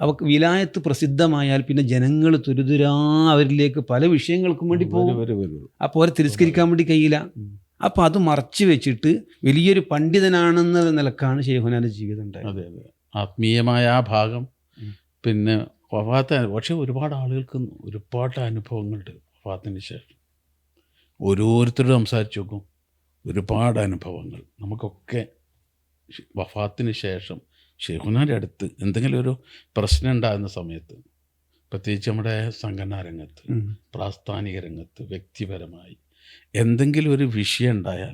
അപ്പോൾ വിലായത്ത് പ്രസിദ്ധമായാൽ പിന്നെ ജനങ്ങൾ തുരുതുരാ അവരിലേക്ക് പല വിഷയങ്ങൾക്കും വേണ്ടി പോകും. അപ്പോൾ അവരെ തിരസ്കരിക്കാൻ വേണ്ടി കഴിയില്ല. അപ്പോൾ അത് മറച്ചു വെച്ചിട്ട് വലിയൊരു പണ്ഡിതനാണെന്ന നിലക്കാണ് ഷെയ്ഖുനാൻ്റെ ജീവിതം ഉണ്ടായത്. അതെ അതെ, ആത്മീയമായ ആ ഭാഗം. പിന്നെ വഫാത്ത്, പക്ഷേ ഒരുപാട് ആളുകൾക്ക് ഒരുപാട് അനുഭവങ്ങളുണ്ട് വഫാത്തിന് ശേഷം. ഓരോരുത്തരോട് സംസാരിച്ച് നോക്കും, ഒരുപാട് അനുഭവങ്ങൾ. നമുക്കൊക്കെ വഫാത്തിന് ശേഷം ഷെയ്ഖുനാൻ്റെ അടുത്ത് എന്തെങ്കിലും ഒരു പ്രശ്നം ഉണ്ടാകുന്ന സമയത്ത്, പ്രത്യേകിച്ച് നമ്മുടെ സംഘടനാ രംഗത്ത്, പ്രാസ്ഥാനിക രംഗത്ത്, വ്യക്തിപരമായി എന്തെങ്കിലും ഒരു വിഷയം ഉണ്ടായാൽ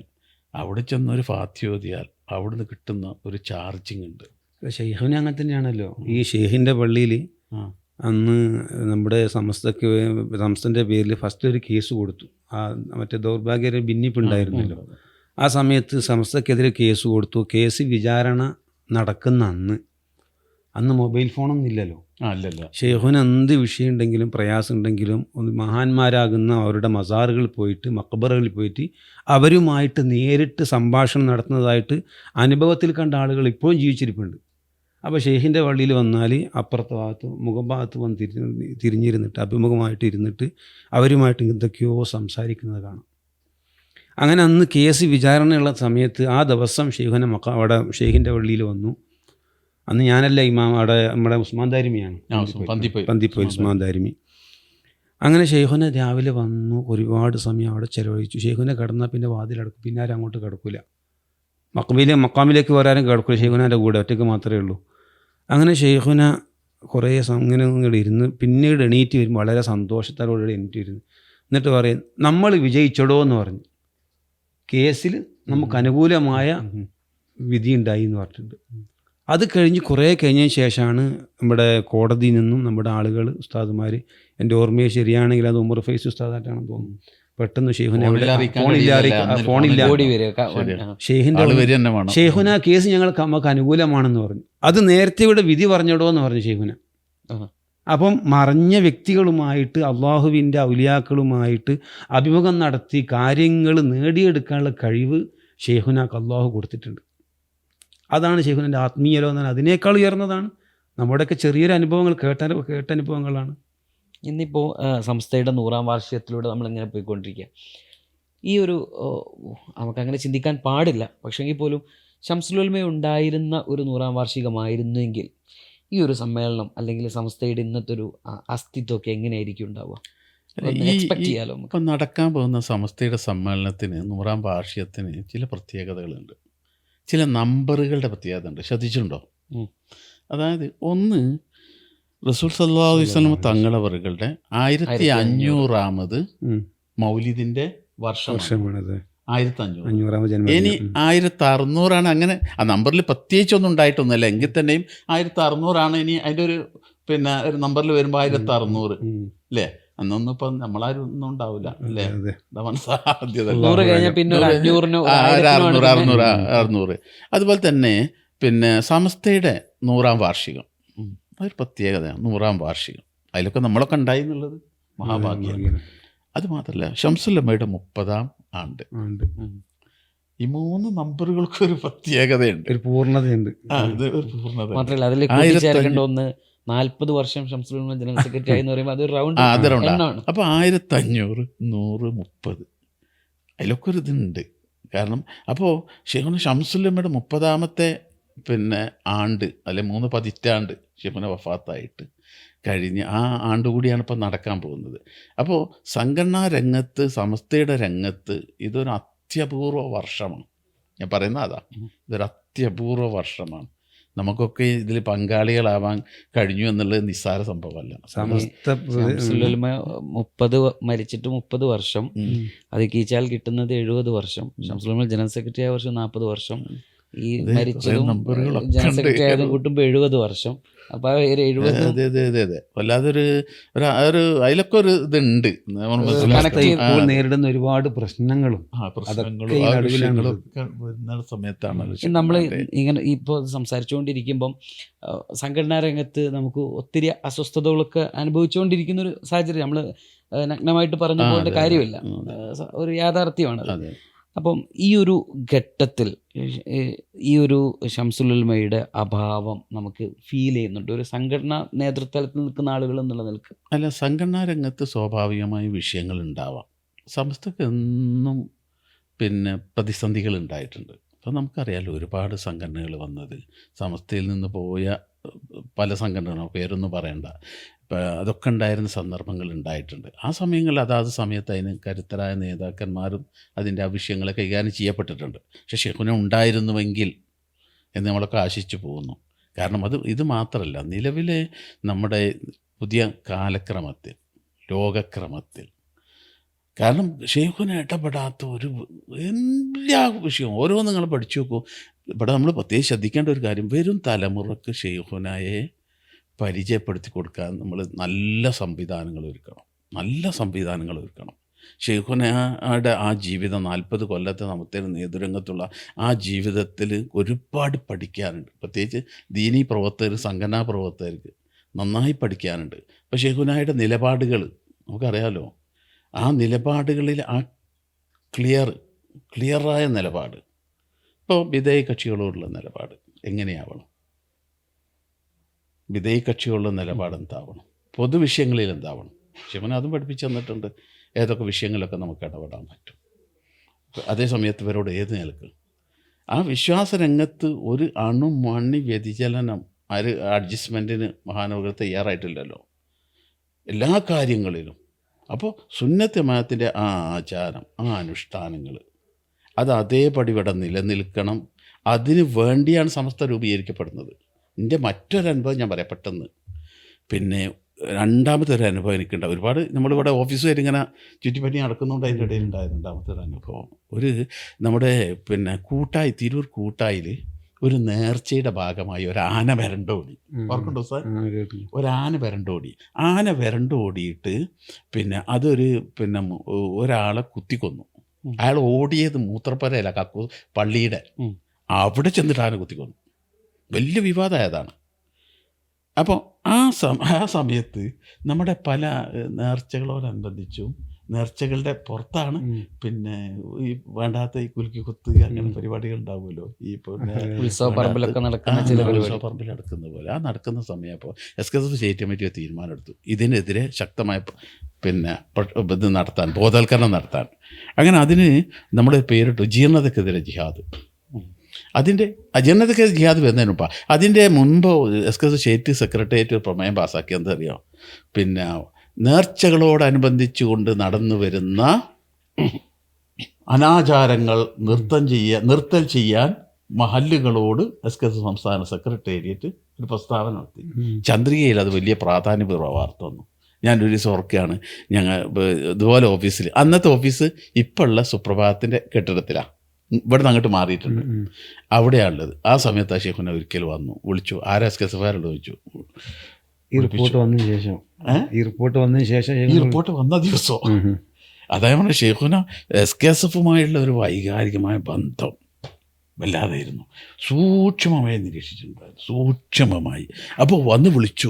അവിടെ ചെന്നൊരു ഫാത്തിയോതിയാൽ അവിടുന്ന് കിട്ടുന്ന ഒരു ചാർജിങ് ഉണ്ട്. ഷെയ്ഖുന അങ്ങനെ തന്നെയാണല്ലോ. ഈ ഷെയ്ഖിൻ്റെ പള്ളിയിൽ അന്ന് നമ്മുടെ സംസ്ഥൻ്റെ പേരിൽ ഫസ്റ്റ് ഒരു കേസ് കൊടുത്തു. ആ മറ്റേ ദൗർഭാഗ്യ ഭിന്നിപ്പ് ഉണ്ടായിരുന്നല്ലോ. ആ സമയത്ത് സംസ്ഥക്കെതിരെ കേസ് കൊടുത്തു. കേസ് വിചാരണ നടക്കുന്ന അന്ന് മൊബൈൽ ഫോണൊന്നും ഇല്ലല്ലോ. അല്ലല്ല. ഷെയ്ഖുന് എന്ത് വിഷയം ഉണ്ടെങ്കിലും പ്രയാസം ഉണ്ടെങ്കിലും മഹാന്മാരാകുന്ന അവരുടെ മസാറുകളിൽ പോയിട്ട്, മക്ബറകളിൽ പോയിട്ട് അവരുമായിട്ട് നേരിട്ട് സംഭാഷണം നടത്തുന്നതായിട്ട് അനുഭവത്തിൽ കണ്ട ആളുകൾ ഇപ്പോഴും ജീവിച്ചിരിപ്പുണ്ട്. അപ്പോൾ ഷെയ്ഖിൻ്റെ പള്ളിയിൽ വന്നാൽ അപ്പുറത്തെ ഭാഗത്ത് മുഖഭാഗത്ത് വന്ന് തിരിഞ്ഞിരുന്നിട്ട് അഭിമുഖമായിട്ട് ഇരുന്നിട്ട് അവരുമായിട്ട് എന്തൊക്കെയോ സംസാരിക്കുന്നത് കാണാം. അങ്ങനെ അന്ന് കേസ് വിചാരണയുള്ള സമയത്ത് ആ ദിവസം ഷെയ്ഖുന അവിടെ ഷെയ്ഖിൻ്റെ പള്ളിയിൽ വന്നു. അന്ന് ഞാനല്ല ഇമാം, അവിടെ നമ്മുടെ ഉസ്മാൻ ദാരിമിയാണ്, പന്തിപ്പോയി ഉസ്മാൻ ദാരിമി. അങ്ങനെ ഷെയ്ഖുന രാവിലെ വന്നു, ഒരുപാട് സമയം അവിടെ ചിലവഴിച്ചു. ഷെയ്ഖുന കിടന്നാൽ പിന്നെ വാതിലടക്കും, പിന്നെ ആരും അങ്ങോട്ട് കിടക്കില്ല. മക്കാമിലേക്ക് വരാനും കിടക്കില്ല, ഷെയ്ഖുനാൻ്റെ കൂടെ ഒറ്റയ്ക്ക് മാത്രമേ ഉള്ളൂ. അങ്ങനെ ഷെയ്ഖുന കുറേ ഇങ്ങനെ ഇരുന്ന് പിന്നീട് എണീറ്റ് വരും, വളരെ സന്തോഷത്തോടെ എണീറ്റ് വരുന്നു. എന്നിട്ട് പറയും, നമ്മൾ വിജയിച്ചടോ എന്ന് പറഞ്ഞു, കേസിൽ നമുക്ക് അനുകൂലമായ വിധി ഉണ്ടായി എന്ന് പറഞ്ഞിട്ടുണ്ട്. അത് കഴിഞ്ഞ് കുറേ കഴിഞ്ഞതിന് ശേഷമാണ് നമ്മുടെ കോടതിയിൽ നിന്നും നമ്മുടെ ആളുകൾ, ഉസ്താദുമാർ, എൻ്റെ ഓർമ്മയെ ശരിയാണെങ്കിൽ അത് ഉമർ ഫൈസ് ഉസ്താദായിട്ടാണെന്ന് തോന്നുന്നു, പെട്ടെന്ന് ഷെയ്ഖുന ഷെയ്ഖുന കേസ് നമുക്ക് അനുകൂലമാണെന്ന് പറഞ്ഞു. അത് നേരത്തെ ഇവിടെ വിധി പറഞ്ഞിടോ എന്ന് പറഞ്ഞു ഷെയ്ഖുന. അപ്പം മറഞ്ഞ വ്യക്തികളുമായിട്ട് അള്ളാഹുവിൻ്റെ ഔലിയാക്കളുമായിട്ട് അഭിമുഖം നടത്തി കാര്യങ്ങൾ നേടിയെടുക്കാനുള്ള കഴിവ് ഷെയ്ഖുനാക്ക് അള്ളാഹു കൊടുത്തിട്ടുണ്ട്. അതാണ് ഷെയ്ഖുനാൻ്റെ ആത്മീയ ലോകം. അതിനേക്കാൾ ഉയർന്നതാണ്. നമ്മുടെയൊക്കെ ചെറിയൊരു അനുഭവങ്ങൾ കേട്ട അനുഭവങ്ങളാണ്. ഇന്നിപ്പോൾ സംസ്ഥയുടെ 100-ാം വാർഷികത്തിലൂടെ നമ്മളിങ്ങനെ പോയിക്കൊണ്ടിരിക്കുക. ഈ ഒരു നമുക്കങ്ങനെ ചിന്തിക്കാൻ പാടില്ല, പക്ഷെങ്കിൽ പോലും ശംസുൽ ഉലമ ഉണ്ടായിരുന്ന ഒരു 100-ാം വാർഷികമായിരുന്നെങ്കിൽ ഈ ഒരു സമ്മേളനം അല്ലെങ്കിൽ സംസ്ഥയുടെ ഇന്നത്തെ ഒരു അസ്തിത്വമൊക്കെ എങ്ങനെയായിരിക്കും ഉണ്ടാവുക? എക്സ്പെക്ട് ചെയ്യാലോ നമുക്ക്. ഇപ്പം നടക്കാൻ പോകുന്ന സമസ്തയുടെ സമ്മേളനത്തിന് 100-ാം വാർഷികത്തിന് ചില പ്രത്യേകതകളുണ്ട്, ചില നമ്പറുകളുടെ പ്രത്യേകത ഉണ്ട്. ശ്രദ്ധിച്ചിട്ടുണ്ടോ? അതായത് ഒന്ന്, റസൂൽ സല്ലല്ലാഹു അലൈഹി വസല്ലം തങ്ങളവറുകളുടെ 1500-ാമത് മൗലിദിൻ്റെ വർഷമാണത്. 1500. ഇനി 1600 അങ്ങനെ ആ നമ്പറിൽ പ്രത്യേകിച്ചൊന്നും ഉണ്ടായിട്ടൊന്നുമല്ല, എങ്കിൽ തന്നെയും 1600 ഇനി അതിൻ്റെ ഒരു ഒരു നമ്പറിൽ വരുമ്പോൾ 1600 അല്ലേ? അന്നൊന്നും ഇപ്പം നമ്മളാരും ഒന്നും ഉണ്ടാവില്ല അല്ലേ? സാധ്യത. അതുപോലെ തന്നെ സമസ്തയുടെ 100-ാം വാർഷികം അതൊരു പ്രത്യേകതയാണ്. 100-ാം വാർഷികം അതിലൊക്കെ നമ്മളൊക്കെ ഉണ്ടായി എന്നുള്ളത് മഹാഭാഗ്യം. അത് മാത്രമല്ല, ശംസുൽ ഉലമയുടെ 30-ാം ആണ്ട്. ഈ 3 നമ്പറുകൾക്ക് ഒരു പ്രത്യേകതയുണ്ട്, ഒരു പൂർണ്ണതയുണ്ട്. മാത്രമല്ല അതിൽ കൂട്ടിച്ചേർക്കേണ്ട ഒന്ന് 40 വർഷം ശംസുൽ ഉലമ ജനറൽ സെക്രട്ടറി ആയി എന്ന് പറയുമ്പോൾ അതൊരു റൗണ്ട് എണ്ണമാണ്. അപ്പോൾ 1500, 100, 30 അതിലൊക്കെ ഒരു ഇതുണ്ട്. കാരണം അപ്പോൾ ശംസുൽ ഉലമയുടെ 30-ാമത്തെ ആണ്ട് അല്ലെ 3 പതിറ്റാണ്ട് ഷെയ്ഖുന വഫാത്തായിട്ട് കഴിഞ്ഞ് ആ ആണ്ടുകൂടിയാണ് ഇപ്പം നടക്കാൻ പോകുന്നത്. അപ്പോൾ സംഘടനാ രംഗത്ത്, സമസ്തയുടെ രംഗത്ത് ഇതൊരു അത്യപൂർവ വർഷമാണ്. ഞാൻ പറയുന്നത് അതാ, ഇതൊരു അത്യപൂർവ വർഷമാണ്. നമുക്കൊക്കെ ഇതിൽ പങ്കാളികളാവാൻ കഴിഞ്ഞു എന്നുള്ളത് നിസ്സാര സംഭവമല്ല. ശംസുൽ ഉലമ 30 മരിച്ചിട്ട് 30 വർഷം, അത് കീച്ചാൽ കിട്ടുന്നത് 70 വർഷം. ശംസുൽ ഉലമ ജനറൽ സെക്രട്ടറി ആയ വർഷം 40 വർഷം, ഈ മരിച്ചതും ജനറൽ സെക്രട്ടറി ആയതും കൂട്ടുമ്പോൾ 70 വർഷം. അപ്പൊ വല്ലാതൊരു അതിലൊക്കെ ഒരു ഇതുണ്ട്. നേരിടുന്ന ഒരുപാട് പ്രശ്നങ്ങളും സമയത്താണ് നമ്മൾ ഇങ്ങനെ ഇപ്പോൾ സംസാരിച്ചുകൊണ്ടിരിക്കുമ്പം സംഘടനാ രംഗത്ത് നമുക്ക് ഒത്തിരി അസ്വസ്ഥതകളൊക്കെ അനുഭവിച്ചുകൊണ്ടിരിക്കുന്ന ഒരു സാഹചര്യം. നമ്മൾ നഗ്നമായിട്ട് പറഞ്ഞു പോകേണ്ട കാര്യമില്ല, ഒരു യാഥാർത്ഥ്യമാണ്. അപ്പം ഈ ഒരു ഘട്ടത്തിൽ ഈ ഒരു ശംസുൽ ഉലമയുടെ അഭാവം നമുക്ക് ഫീൽ ചെയ്യുന്നുണ്ട്, ഒരു സംഘടനാ നേതൃത്വത്തിൽ നിൽക്കുന്ന ആളുകൾ എന്നുള്ള നിലക്ക്. അല്ല, സംഘടനാ രംഗത്ത് സ്വാഭാവികമായ വിഷയങ്ങൾ ഉണ്ടാവാം. സമസ്തക്ക് എന്നും പ്രതിസന്ധികൾ ഉണ്ടായിട്ടുണ്ട്. അപ്പോൾ നമുക്കറിയാമല്ലോ, ഒരുപാട് സംഘടനകൾ വന്നത്, സമസ്തയിൽ നിന്ന് പോയ പല സംഘടനകളോ പേരൊന്നും പറയണ്ട, അതൊക്കെ ഉണ്ടായിരുന്ന സന്ദർഭങ്ങൾ ഉണ്ടായിട്ടുണ്ട്. ആ സമയങ്ങളിൽ അതാത് സമയത്ത് അതിന് കരുത്തരായ നേതാക്കന്മാരും അതിൻ്റെ ആ വിഷയങ്ങളെ കൈകാര്യം ചെയ്യപ്പെട്ടിട്ടുണ്ട്. പക്ഷേ ഷെയ്ഖുന ഉണ്ടായിരുന്നുവെങ്കിൽ എന്ന് നമ്മളൊക്കെ ആശിച്ചു പോകുന്നു. കാരണം ഇത് മാത്രമല്ല, നിലവിലെ നമ്മുടെ പുതിയ കാലക്രമത്തിൽ, ലോകക്രമത്തിൽ, കാരണം ഷെയ്ഖുന ഇടപെടാത്ത എല്ലാ വിഷയവും ഓരോന്നും നിങ്ങൾ പഠിച്ചു നോക്കൂ. ഇവിടെ നമ്മൾ പ്രത്യേകം ശ്രദ്ധിക്കേണ്ട ഒരു കാര്യം, വരും തലമുറക്ക് ഷെയ്ഖുനയെ പരിചയപ്പെടുത്തി കൊടുക്കാൻ നമ്മൾ നല്ല സംവിധാനങ്ങൾ ഒരുക്കണം. ഷെയ്ഖുനയുടെ ആ ജീവിതം, 40 കൊല്ലത്തെ നമുക്ക് നേതൃരംഗത്തുള്ള ആ ജീവിതത്തിൽ ഒരുപാട് പഠിക്കാനുണ്ട്. പ്രത്യേകിച്ച് ദീനീ പ്രവർത്തകർ, സംഘടനാ പ്രവർത്തകർക്ക് നന്നായി പഠിക്കാനുണ്ട്. അപ്പോൾ ഷെയ്ഖുനയുടെ നിലപാടുകൾ നമുക്കറിയാമല്ലോ, ആ നിലപാടുകളിൽ ആ ക്ലിയറായ നിലപാട്, ഇപ്പോൾ വിധേയ കക്ഷികളോടുള്ള നിലപാട് എങ്ങനെയാവണം, വിധേയ കക്ഷികളുടെ നിലപാട് എന്താവണം, പൊതുവിഷയങ്ങളിൽ എന്താവണം, ഷെയ്ഖുന അതും പഠിപ്പിച്ചു തന്നിട്ടുണ്ട്. ഏതൊക്കെ വിഷയങ്ങളിലൊക്കെ നമുക്ക് ഇടപെടാൻ പറ്റും, അതേ സമയത്ത് ഇവരോട് ഏത് നിലക്ക്. ആ വിശ്വാസരംഗത്ത് ഒരു അണുമണി വ്യതിചലനം, അഡ്ജസ്റ്റ്മെൻറ്റിന് മഹാനവകൾ തയ്യാറായിട്ടില്ലല്ലോ എല്ലാ കാര്യങ്ങളിലും. അപ്പോൾ സുന്നത്ത് ജമാഅത്തിൻ്റെ ആ ആചാരം, ആ അനുഷ്ഠാനങ്ങൾ അത് അതേപടി ഇവിടെ നിലനിൽക്കണം. അതിന് വേണ്ടിയാണ് സമസ്ത രൂപീകരിക്കപ്പെടുന്നത്. എൻ്റെ മറ്റൊരനുഭവം ഞാൻ പറയാം പെട്ടെന്ന്. രണ്ടാമത്തെ ഒരു അനുഭവം എനിക്കുണ്ടാവും. ഒരുപാട് നമ്മളിവിടെ ഓഫീസുകാർ ഇങ്ങനെ ചുറ്റിപ്പറ്റി നടക്കുന്നുണ്ട്, അതിൻ്റെ ഇടയിൽ ഉണ്ടായ രണ്ടാമത്തെ ഒരു അനുഭവം. നമ്മുടെ തിരൂർ കൂട്ടായിൽ ഒരു നേർച്ചയുടെ ഭാഗമായി ഒരു ആന വരണ്ടോടി. ഓർക്കുണ്ടോ സാർ? ഒരാന വരണ്ടോടി. ആന വരണ്ടോടിയിട്ട് അതൊരു ഒരാളെ കുത്തിക്കൊന്നു. അയാൾ ഓടിയത് മൂത്രപ്പുരയല്ല, പള്ളിയുടെ അവിടെ ചെന്നിട്ട് ആന കുത്തിക്കൊന്നു. വലിയ വിവാദമായതാണ്. അപ്പോൾ ആ സമയത്ത് നമ്മുടെ പല നേർച്ചകളോടനുബന്ധിച്ചും നേർച്ചകളുടെ പുറത്താണ് പിന്നെ ഈ വേണ്ടാത്ത ഈ കുലുക്കി കുത്ത് അങ്ങനെ പരിപാടികൾ ഉണ്ടാവുമല്ലോ. ഈ പിന്നെ ഉത്സവ പറമ്പിലൊക്കെ നടക്കുന്ന ചില ഉത്സവ പറമ്പിൽ നടക്കുന്ന പോലെ ആ നടക്കുന്ന സമയം അപ്പോൾ SKSF സ്റ്റേറ്റ് കമ്മിറ്റി തീരുമാനമെടുത്തു ഇതിനെതിരെ ശക്തമായ പിന്നെ ഇത് നടത്താൻ, ബോധവൽക്കരണം നടത്താൻ. അങ്ങനെ അതിന് നമ്മുടെ പേരിട്ടു ജീർണതക്കെതിരെ ജിഹാദ്. അതിൻ്റെ അജീർണതക്കെതിരെ ജിഹാദ് വരുന്നതിന് മുമ്പ് അതിൻ്റെ മുൻപ് SKSF സ്റ്റേറ്റ് സെക്രട്ടേറിയറ്റ് ഒരു പ്രമേയം പാസ്സാക്കി. എന്തറിയോ, പിന്നെ നേർച്ചകളോടനുബന്ധിച്ചു കൊണ്ട് നടന്നു വരുന്ന അനാചാരങ്ങൾ നിർത്തൽ ചെയ്യാൻ മഹല്ലുകളോട് SKSF സംസ്ഥാന സെക്രട്ടേറിയറ്റ് ഒരു പ്രസ്താവന നടത്തി. ചന്ദ്രികയിൽ അത് വലിയ പ്രാധാന്യപൂർവ്വ വാർത്ത വന്നു. ഞാനൊരു ദിവസം ഓർക്കുകയാണ്, ഞങ്ങൾ ഇതുപോലെ ഓഫീസിൽ, അന്നത്തെ ഓഫീസ് ഇപ്പോൾ ഉള്ള സുപ്രഭാതത്തിൻ്റെ കെട്ടിടത്തിലാണ്, ഇവിടെ നിന്ന് അങ്ങോട്ട് മാറിയിട്ടുണ്ട്, അവിടെയാണുള്ളത്. ആ സമയത്ത് ആ ഷെയ്ഖുന ഒരിക്കൽ വന്നു, വിളിച്ചു, ആരാ SKSFകാരോട് ചോദിച്ചു. ഈ റിപ്പോർട്ട് വന്നതിന് ശേഷം ഈ റിപ്പോർട്ട് വന്ന ദിവസം അതായത് ഷെയ്ഖുന SKSFുമായുള്ള ഒരു വൈകാരികമായ ബന്ധം വല്ലാതായിരുന്നു. സൂക്ഷ്മമായി നിരീക്ഷിച്ചിട്ടുണ്ടായിരുന്നു, സൂക്ഷ്മമായി. അപ്പോൾ വന്ന് വിളിച്ചു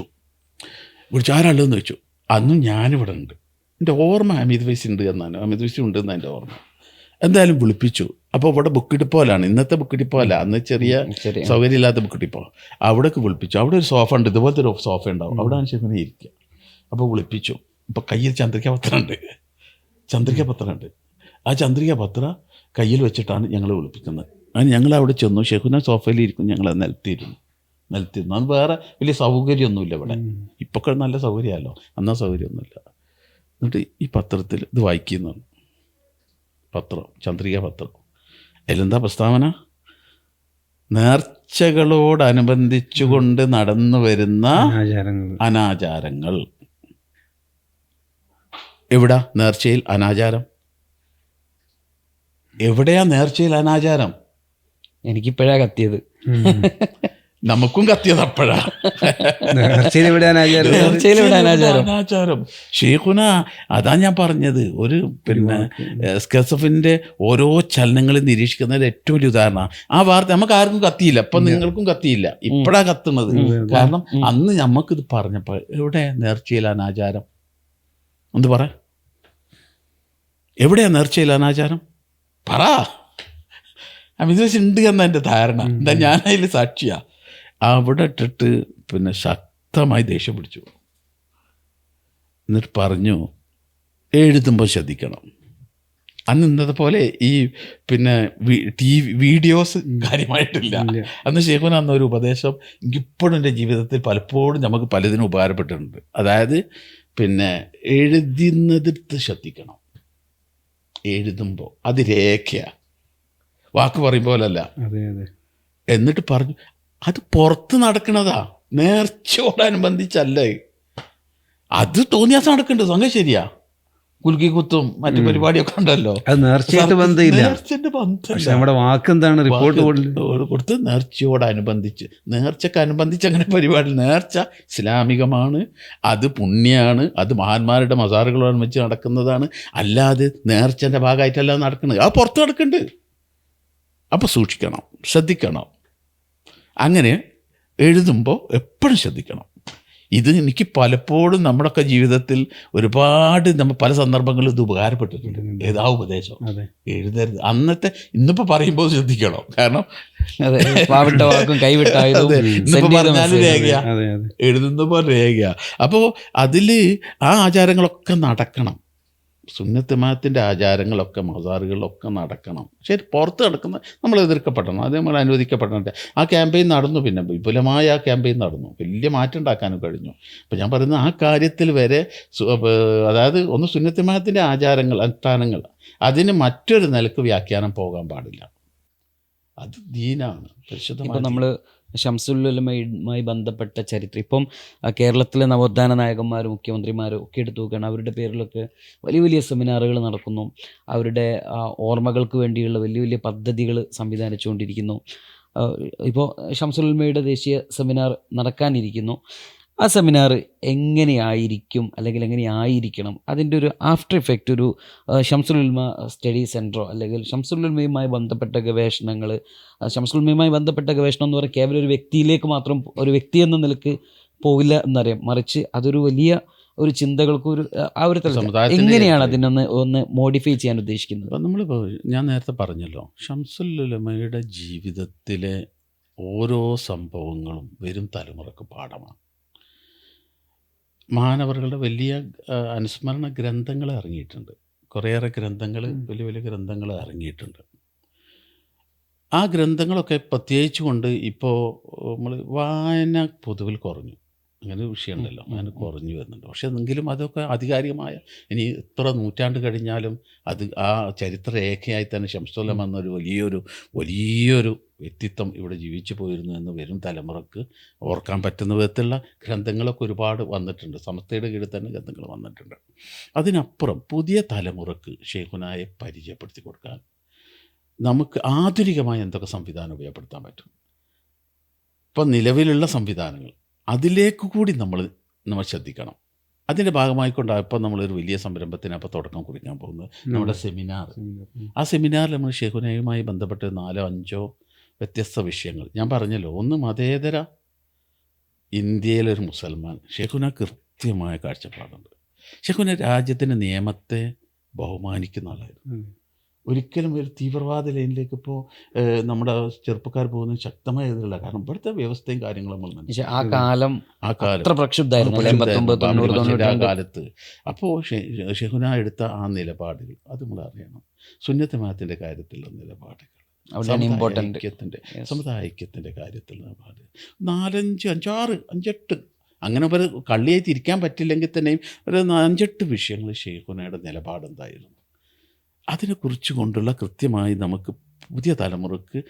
ആരാളുടെന്ന് ചോദിച്ചു. അന്നും ഞാനിവിടെ ഉണ്ട്, എൻ്റെ ഓർമ്മ ഹമീദ് വൈസി ഉണ്ട് എന്നാണ്, ഹമീദ് വൈസി ഉണ്ട് എന്നാണ് എൻ്റെ ഓർമ്മ. എന്തായാലും വിളിപ്പിച്ചു. അപ്പോൾ ഇവിടെ ബുക്കിടിപ്പോലാണ്, ഇന്നത്തെ ബുക്കിടിപ്പോല്ല, അന്ന് ചെറിയ സൗകര്യമില്ലാത്ത ബുക്കിടിപ്പോ. അവിടേക്ക് വിളിപ്പിച്ചു. അവിടെ ഒരു സോഫ ഉണ്ട്, ഇതുപോലത്തെ ഒരു സോഫ ഉണ്ടാവും, അവിടെയാണ് ശരിക്കും ഇരിക്കുക. അപ്പോൾ വിളിപ്പിച്ചു. ഇപ്പോൾ കയ്യിൽ ചന്ദ്രിക പത്രമുണ്ട്. ആ ചന്ദ്രിക പത്ര കയ്യിൽ വെച്ചിട്ടാണ് ഞങ്ങൾ വിളിപ്പിക്കുന്നത്. അങ്ങനെ ഞങ്ങൾ അവിടെ ചെന്നു. ഷെയ്ഖുന സോഫയിൽ ഇരിക്കും, ഞങ്ങൾ നിലത്തിരുന്നു. അത് വേറെ വലിയ സൗകര്യമൊന്നുമില്ല ഇവിടെ. ഇപ്പൊക്കെ നല്ല സൗകര്യമല്ലോ, അന്നാ സൗകര്യമൊന്നുമില്ല. എന്നിട്ട് ഈ പത്രത്തിൽ ഇത് വായിക്കുന്നതാണ്, പത്രം, ചന്ദ്രിക പത്രം. അതിലെന്താ പ്രസ്താവന? നേർച്ചകളോടനുബന്ധിച്ചുകൊണ്ട് നടന്നു വരുന്ന അനാചാരങ്ങൾ. എവിടാ നേർച്ചയിൽ അനാചാരം? എവിടെയാ നേർച്ചയിൽ അനാചാരം? എനിക്കിപ്പോഴാ കത്തിയത്. നമുക്കും കത്തിയത് അപ്പോഴാ. അനാചാരം ഷെയ്ഖുന, അതാ ഞാൻ പറഞ്ഞത്. ഒരു പിന്നെ SKSFിൻ്റെ ഓരോ ചലനങ്ങളും നിരീക്ഷിക്കുന്നതിൽ ഏറ്റവും വലിയ ഉദാഹരണം ആ വാർത്ത. നമുക്ക് ആർക്കും കത്തിയില്ല, അപ്പം നിങ്ങൾക്കും കത്തിയില്ല, ഇപ്പോഴാ കത്തുന്നത്. കാരണം അന്ന് നമുക്കിത് പറഞ്ഞപ്പോൾ എവിടെ നേർച്ചയിൽ അനാചാരം എന്ത് പറ, എവിടെയാ നേർച്ചയിൽ അനാചാരം? പറ. ഇത് ഉണ്ട് എന്ന എൻ്റെ ധാരണ. എന്താ, ഞാനതിൽ സാക്ഷിയാ. അവിടെ ഇട്ടിട്ട് പിന്നെ ശക്തമായി ദേഷ്യം പിടിച്ചു. എന്നിട്ട് പറഞ്ഞു, എഴുതുമ്പോൾ ശ്രദ്ധിക്കണം. അന്ന് ഇന്നത്തെ പോലെ ഈ പിന്നെ വീഡിയോസ് കാര്യമായിട്ടില്ല. അന്ന് ഷെയ്ഖുന അന്നൊരു ഉപദേശം എനിക്കിപ്പോഴും എൻ്റെ ജീവിതത്തിൽ പലപ്പോഴും നമുക്ക് പലതിനും ഉപകാരപ്പെട്ടിട്ടുണ്ട്. അതായത് പിന്നെ എഴുതുന്നതിട്ട് ശ്രദ്ധിക്കണം. എഴുതുമ്പോൾ അത് രേഖയാണ്, വാക്ക് പറയും പോലല്ല. എന്നിട്ട് പറഞ്ഞു, അത് പുറത്ത് നടക്കണതാ, നേർച്ചയോടനുബന്ധിച്ചല്ലേ. അത് തോന്നിയാസം നടക്കുന്നുണ്ട്, സംഗതി ശരിയാ. കുലുക്കി കുത്തും മറ്റു പരിപാടിയൊക്കെ ഉണ്ടല്ലോ, അത് നേർച്ചയായിട്ട് ബന്ധമില്ല. നമ്മുടെ വാക്ക് എന്താണ് റിപ്പോർട്ട് കൊടുത്ത് നേർച്ചയോടനുബന്ധിച്ച്, നേർച്ചക്കനുബന്ധിച്ച് അങ്ങനെ പരിപാടി. നേർച്ച ഇസ്ലാമികമാണ്, അത് പുണ്യാണ്, അത് മഹാന്മാരുടെ മസാറുകളോട് വെച്ച് നടക്കുന്നതാണ്. അല്ലാതെ നേർച്ചൻ്റെ ഭാഗമായിട്ടല്ല നടക്കുന്നത്, അത് പുറത്ത് നടക്കുന്നുണ്ട്. അപ്പോൾ സൂക്ഷിക്കണം, ശ്രദ്ധിക്കണം. അങ്ങനെ എഴുതുമ്പോൾ എപ്പോഴും ശ്രദ്ധിക്കണം. ഇത് എനിക്ക് പലപ്പോഴും നമ്മുടെയൊക്കെ ജീവിതത്തിൽ ഒരുപാട് നമ്മൾ പല സന്ദർഭങ്ങളിൽ ഇത് ഉപകാരപ്പെട്ടിട്ടുണ്ട്. ഏതാ ഉപദേശം? എഴുതരുത്. അന്നത്തെ ഇന്നിപ്പോൾ പറയുമ്പോൾ ശ്രദ്ധിക്കണം, കാരണം ഇന്നിപ്പോൾ പറഞ്ഞാലും രേഖയാ, എഴുതുന്നപ്പോൾ രേഖയാ. അപ്പോൾ അതിൽ ആ ആചാരങ്ങളൊക്കെ നടക്കണം. സുന്നത്ത് ജമാഅത്തിൻ്റെ ആചാരങ്ങളൊക്കെ മസാറുകളിലൊക്കെ നടക്കണം. ശരി, പുറത്ത് നടക്കുന്ന നമ്മൾ എതിർക്കപ്പെടണം, അത് നമ്മൾ അനുവദിക്കപ്പെടണം. ആ ക്യാമ്പയിൻ നടന്നു, പിന്നെ വിപുലമായ ആ ക്യാമ്പയിൻ നടന്നു, വലിയ മാറ്റം ഉണ്ടാക്കാനും കഴിഞ്ഞു. അപ്പോൾ ഞാൻ പറയുന്നത് ആ കാര്യത്തിൽ വരെ അതായത് ഒന്ന് സുന്നത്ത് ജമാഅത്തിൻ്റെ ആചാരങ്ങൾ, അനുഷ്ഠാനങ്ങൾ, അതിന് മറ്റൊരു നിലക്ക് വ്യാഖ്യാനം പോകാൻ പാടില്ല. അത് ദീനാണ്, പരിശുദ്ധമാണ്. നമ്മൾ ശംസുലുലമയുമായി ബന്ധപ്പെട്ട ചരിത്രം ഇപ്പം കേരളത്തിലെ നവോത്ഥാന നായകന്മാരും മുഖ്യമന്ത്രിമാരും ഒക്കെ എടുത്തു നോക്കുകയാണ്. അവരുടെ പേരിലൊക്കെ വലിയ വലിയ സെമിനാറുകൾ നടക്കുന്നു, അവരുടെ ഓർമ്മകൾക്ക് വേണ്ടിയുള്ള വലിയ വലിയ പദ്ധതികൾ സംവിധാനിച്ചുകൊണ്ടിരിക്കുന്നു. ഇപ്പോൾ ശംസുലുലമയുടെ ദേശീയ സെമിനാർ നടക്കാനിരിക്കുന്നു. ആ സെമിനാർ എങ്ങനെയായിരിക്കും അല്ലെങ്കിൽ എങ്ങനെയായിരിക്കണം, അതിൻ്റെ ഒരു ആഫ്റ്റർ ഇഫക്റ്റ്, ഒരു ശംസുലുലമ സ്റ്റഡി സെൻറ്ററോ അല്ലെങ്കിൽ ശംസുലുലമയുമായി ബന്ധപ്പെട്ട ഗവേഷണങ്ങൾ. ശംസുലുലമയുമായി ബന്ധപ്പെട്ട ഗവേഷണം എന്ന് പറയുന്നത് കേവലം ഒരു വ്യക്തിയിലേക്ക് മാത്രം, ഒരു വ്യക്തി എന്ന നിലക്ക് പോകില്ല എന്നറിയാം, മറിച്ച് അതൊരു വലിയ ഒരു ചിന്തകൾക്ക് ഒരു ആ ഒരു തലത്തിൽ സമുദായത്തിന്റെ എങ്ങനെയാണ് കാര്യത്തിൽ. അതിനൊന്ന് മോഡിഫൈ ചെയ്യാൻ ഉദ്ദേശിക്കുന്നത്? അപ്പം നമ്മളിപ്പോൾ ഞാൻ നേരത്തെ പറഞ്ഞല്ലോ, ഷംസുൽ ഉലമയുടെ ജീവിതത്തിലെ ഓരോ സംഭവങ്ങളും വരും തലമുറക്ക് പാഠമാണ്. മാനവറുകളുടെ വലിയ അനുസ്മരണ ഗ്രന്ഥങ്ങൾ ഇറങ്ങിയിട്ടുണ്ട്. കുറേയേറെ ഗ്രന്ഥങ്ങൾ, വലിയ വലിയ ഗ്രന്ഥങ്ങൾ ഇറങ്ങിയിട്ടുണ്ട്. ആ ഗ്രന്ഥങ്ങളൊക്കെ പ്രത്യേകിച്ച് കൊണ്ട് ഇപ്പോൾ നമ്മൾ വായന പൊതുവിൽ കുറഞ്ഞു. അങ്ങനെ ഒരു വിഷയമുണ്ടല്ലോ, വായന കുറഞ്ഞു വരുന്നുണ്ട്. പക്ഷെ എങ്കിലും അതൊക്കെ ആധികാരികമായ, ഇനി എത്ര നൂറ്റാണ്ട് കഴിഞ്ഞാലും അത് ആ ചരിത്രരേഖയായി തന്നെ ശംസുൽ ഉലമ എന്നൊരു വലിയൊരു വ്യക്തിത്വം ഇവിടെ ജീവിച്ചു പോയിരുന്നു എന്ന് വരും തലമുറക്ക് ഓർക്കാൻ പറ്റുന്ന വിധത്തിലുള്ള ഗ്രന്ഥങ്ങളൊക്കെ ഒരുപാട് വന്നിട്ടുണ്ട്. സമസ്തയുടെ കീഴിൽ തന്നെ ഗ്രന്ഥങ്ങൾ വന്നിട്ടുണ്ട്. അതിനപ്പുറം പുതിയ തലമുറക്ക് ഷെയ്ഖുനായെ പരിചയപ്പെടുത്തി കൊടുക്കാൻ നമുക്ക് ആധുനികമായ എന്തൊക്കെ സംവിധാനം ഉപയോഗപ്പെടുത്താൻ പറ്റും. ഇപ്പം നിലവിലുള്ള സംവിധാനങ്ങൾ അതിലേക്ക് കൂടി നമ്മൾ ശ്രദ്ധിക്കണം. അതിൻ്റെ ഭാഗമായിക്കൊണ്ടാണ് ഇപ്പം നമ്മളൊരു വലിയ സംരംഭത്തിന് അപ്പോൾ തുടക്കം കുറിക്കാൻ പോകുന്നത്, നമ്മുടെ സെമിനാർ. ആ സെമിനാറിൽ നമ്മൾ ഷെയ്ഖുനായുമായി ബന്ധപ്പെട്ട് 4-5 വ്യത്യസ്ത വിഷയങ്ങൾ ഞാൻ പറഞ്ഞല്ലോ. ഒന്ന്, മതേതര ഇന്ത്യയിലൊരു മുസൽമാൻ. ഷെയ്ഖുന കൃത്യമായ കാഴ്ചപ്പാടുണ്ട്. ഷെയ്ഖുന രാജ്യത്തിൻ്റെ നിയമത്തെ ബഹുമാനിക്കുന്ന ആളായിരുന്നു. ഒരിക്കലും ഒരു തീവ്രവാദ ലൈനിലേക്ക് ഇപ്പോൾ നമ്മുടെ ചെറുപ്പക്കാർ പോകുന്നത് ശക്തമായ എതിരല്ല. കാരണം ഇവിടുത്തെ വ്യവസ്ഥയും കാര്യങ്ങളും നമ്മൾ ആ കാലം അത്ര പ്രക്ഷുബ്ധമായിരുന്നു ആ കാലത്ത്. അപ്പോൾ ഷെയ്ഖുന എടുത്ത ആ നിലപാടുകൾ അത് നമ്മൾ അറിയണം. സുന്നത്ത് ജമാഅത്തിൻ്റെ കാര്യത്തിലുള്ള നിലപാടുകൾ, സമുദായ ഐക്യത്തിൻ്റെ കാര്യത്തിൽ നിലപാട്, 4-5-6-5-8 അങ്ങനെ ഒരു കള്ളിയായി തിരിക്കാൻ പറ്റില്ലെങ്കിൽ തന്നെയും ഒരു 5-8 വിഷയങ്ങൾ ഷെയ്ഖുനയുടെ നിലപാടെന്തായിരുന്നു, അതിനെക്കുറിച്ച് കൊണ്ടുള്ള കൃത്യമായി നമുക്ക് പുതിയ തലമുറക്ക്